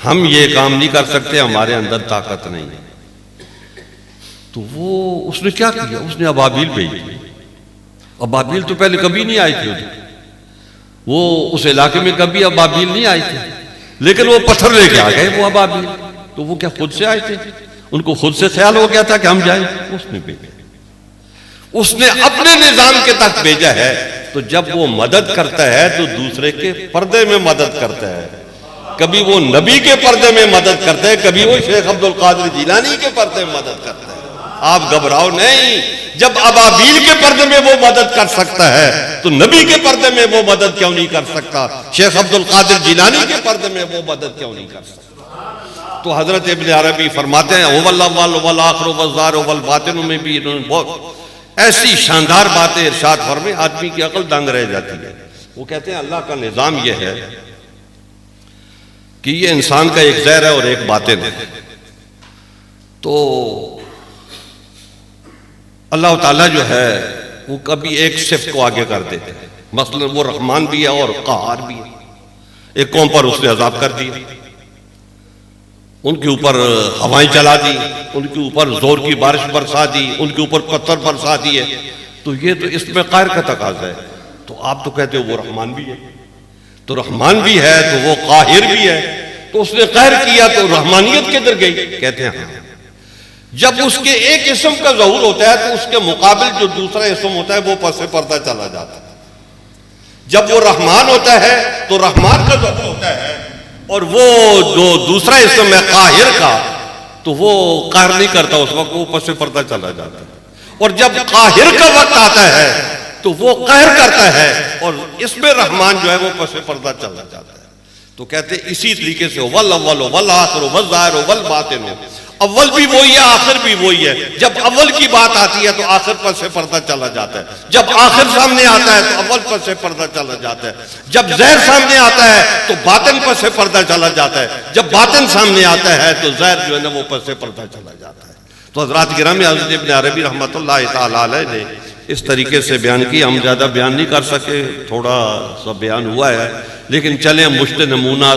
ہم یہ کام نہیں کر سکتے، ہمارے اندر طاقت نہیں ہے. تو وہ اس نے کیا کیا؟ اس نے ابابیل بھیجی. ابابیل تو پہلے کبھی نہیں آئے تھے، وہ اس علاقے میں کبھی ابابیل نہیں آئے تھے، لیکن وہ پتھر لے کے آ گئے وہ ابابیل. تو وہ کیا خود سے آئے تھے؟ ان کو خود سے خیال ہو گیا تھا کہ ہم جائیں. اس نے بھیجا، اس نے اپنے نظام کے تحت بھیجا ہے. تو جب وہ مدد کرتا ہے تو دوسرے کے پردے میں مدد کرتا ہے. کبھی وہ نبی کے پردے میں مدد کرتا ہے، کبھی وہ شیخ عبد القادر جیلانی کے پردے میں مدد کرتا ہے. آپ گھبراؤ نہیں، جب ابابیل کے پردے میں وہ مدد کر سکتا ہے تو نبی کے پردے میں وہ مدد کیوں نہیں کر سکتا؟ شیخ عبد القادر جیلانی کے پردے میں وہ مدد کیوں نہیں کر سکتا؟ تو حضرت ابن عربی فرماتے ہیں هو الاول والآخر والظاہر والباطن میں بھی انہوں نے بہت ایسی شاندار باتیں ارشاد فرمائے، آدمی کی عقل دنگ رہ جاتی ہے. وہ کہتے ہیں اللہ کا نظام یہ ہے کہ یہ انسان کا ایک ظاہر ہے اور ایک باطن ہے. تو اللہ تعالیٰ جو ہے وہ کبھی ایک صفت کو آگے کر دیتے ہیں. مثلا وہ رحمان بھی ہے اور قہار بھی ہے. ایک قوم پر اس نے عذاب کر دیا، ان کے اوپر ہوائیں چلا دی، ان کے اوپر زور کی بارش برسا دی، ان کے اوپر پتھر برسا دیے. تو یہ تو اس میں قہر کا تقاضا ہے. تو آپ تو کہتے ہو وہ رحمان بھی ہے، تو رحمان بھی ہے تو وہ قاہر بھی ہے. تو اس نے قہر کیا تو رحمانیت کدھر گئی؟ کہتے ہیں ہاں، جب اس کے ایک اسم کا ظہور ہوتا ہے تو اس کے مقابل جو دوسرا اسم ہوتا ہے وہ پس پردہ چلا جاتا ہے. جب وہ رحمان ہوتا ہے تو رحمان کا ظہور ہوتا ہے، اور وہ جو دوسرا اسم ہے قاہر کا تو وہ قہر نہیں کرتا، اس وقت وہ پس پردہ چلا جاتا ہے. اور جب قاہر کا وقت آتا ہے تو وہ قہر کرتا ہے اور اس میں رحمان جو ہے وہ پس پردہ چلا جاتا ہے. تو کہتے ہیں اسی طریقے سے والاول والآخر والظاہر والباطن، اول بھی وہی ہے، آخر بھی وہی ہے. جب اول کی بات آتی ہے تو آخر پر سے پردہ چلا جاتا ہے، جب آخر سامنے آتا ہے تو اول پر سے پردہ چلا جاتا ہے، جب ظاہر سامنے آتا ہے تو باطن پر سے پردہ چلا جاتا ہے، جب باطن سامنے آتا ہے تو ظاہر جو ہے نا وہ پر سے پردہ چلا جاتا ہے. تو حضرات گرامی، حضرت ابن عربی رحمۃ اللہ تعالی علیہ نے اس طریقے سے بیان کی. ہم زیادہ بیان نہیں کر سکے، تھوڑا سا بیان ہوا ہے، لیکن چلیں مشت نمونہ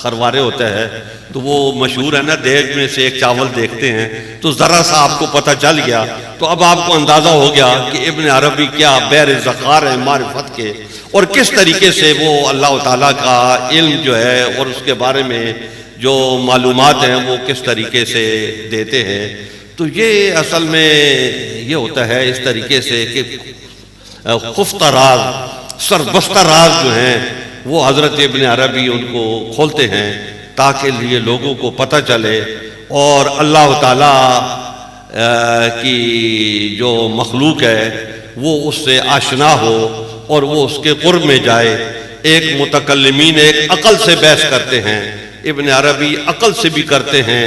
خروارے ہوتا ہے تو وہ مشہور ہے نا، دیگ میں سے ایک چاول دیکھتے ہیں تو ذرا سا آپ کو پتہ چل گیا تو اب آپ کو اندازہ ہو گیا کہ ابن عربی کیا بیر ذخار ہیں معرفت کے، اور کس طریقے سے وہ اللہ تعالیٰ کا علم جو ہے اور اس کے بارے میں جو معلومات ہیں وہ کس طریقے سے دیتے ہیں. تو یہ اصل میں یہ ہوتا ہے اس طریقے سے کہ خفتہ راز، سربستہ راز جو ہیں وہ حضرت ابن عربی ان کو کھولتے ہیں تاکہ یہ لوگوں کو پتہ چلے اور اللہ تعالیٰ کی جو مخلوق ہے وہ اس سے آشنا ہو اور وہ اس کے قرب میں جائے. ایک متکلمین ایک عقل سے بحث کرتے ہیں، ابن عربی عقل سے بھی کرتے ہیں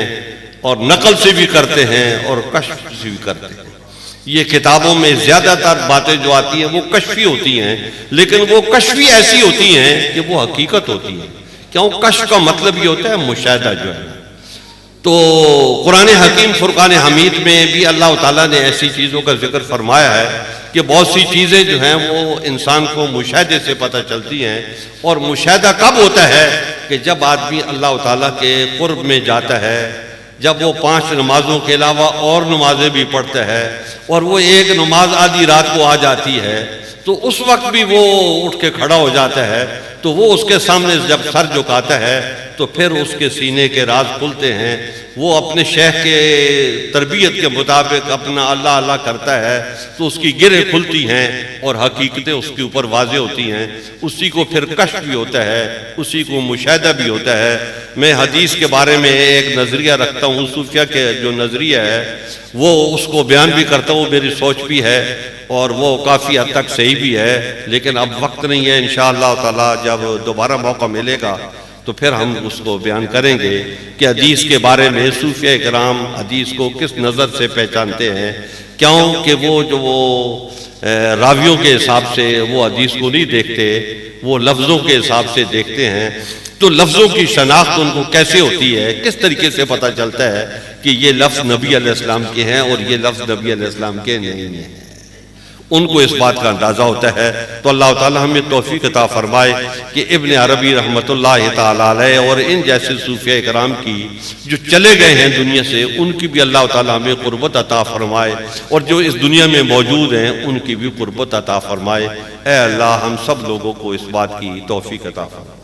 اور نقل سے بھی کرتے ہیں اور کشف سے بھی کرتے ہیں. یہ کتابوں میں زیادہ تر باتیں جو آتی ہیں وہ کشفی ہوتی ہیں، لیکن وہ کشفی ایسی ہوتی ہیں کہ وہ حقیقت ہوتی ہیں. کیوں؟ کشف کا مطلب یہ ہوتا ہے مشاہدہ جو ہے. تو قرآن حکیم فرقان حمید میں بھی اللہ تعالیٰ نے ایسی چیزوں کا ذکر فرمایا ہے کہ بہت سی چیزیں جو ہیں وہ انسان کو مشاہدے سے پتہ چلتی ہیں. اور مشاہدہ کب ہوتا ہے؟ کہ جب آدمی اللہ تعالیٰ کے قرب میں جاتا ہے، جب وہ 5 نمازوں کے علاوہ اور نمازیں بھی پڑھتا ہے اور وہ ایک نماز آدھی رات کو آ جاتی ہے تو اس وقت بھی وہ اٹھ کے کھڑا ہو جاتا ہے. تو وہ اس کے سامنے جب سر جھکاتا ہے تو پھر اس کے سینے کے راز کھلتے ہیں. وہ اپنے شیخ کے تربیت کے مطابق اپنا اللہ اللہ کرتا ہے تو اس کی گرہیں کھلتی ہیں اور حقیقتیں اس کے اوپر واضح ہوتی ہیں. اسی کو پھر کشف بھی ہوتا ہے، اسی کو مشاہدہ بھی ہوتا ہے. میں حدیث کے بارے میں ایک نظریہ رکھتا ہوں، صوفیہ کے جو نظریہ ہے وہ اس کو بیان بھی کرتا ہوں، میری سوچ بھی ہے اور وہ کافی حد تک صحیح بھی ہے، لیکن اب وقت نہیں ہے. انشاءاللہ تعالی جب دوبارہ موقع ملے گا تو پھر ہم اس کو بیان کریں گے کہ حدیث کے بارے میں صوفیہ کرام حدیث کو کس نظر سے پہچانتے ہیں. کیوں کہ وہ راویوں کے حساب سے وہ حدیث کو نہیں دیکھتے، وہ لفظوں کے حساب سے دیکھتے ہیں. تو لفظوں کی شناخت ان کو کیسے ہوتی ہے، کس طریقے سے پتہ چلتا ہے کہ یہ لفظ نبی علیہ السلام کے ہیں اور یہ لفظ نبی علیہ السلام کے نہیں ہیں؟ ان کو اس بات کا اندازہ ہوتا ہے. تو اللہ تعالیٰ ہمیں توفیق عطا فرمائے کہ ابن عربی رحمۃ اللہ تعالیٰ علیہ اور ان جیسے صوفیہ کرام کی جو چلے گئے ہیں دنیا سے، ان کی بھی اللہ تعالیٰ ہمیں قربت عطا فرمائے، اور جو اس دنیا میں موجود ہیں ان کی بھی قربت عطا فرمائے. اے اللہ ہم سب لوگوں کو اس بات کی توفیق عطا فرمائے.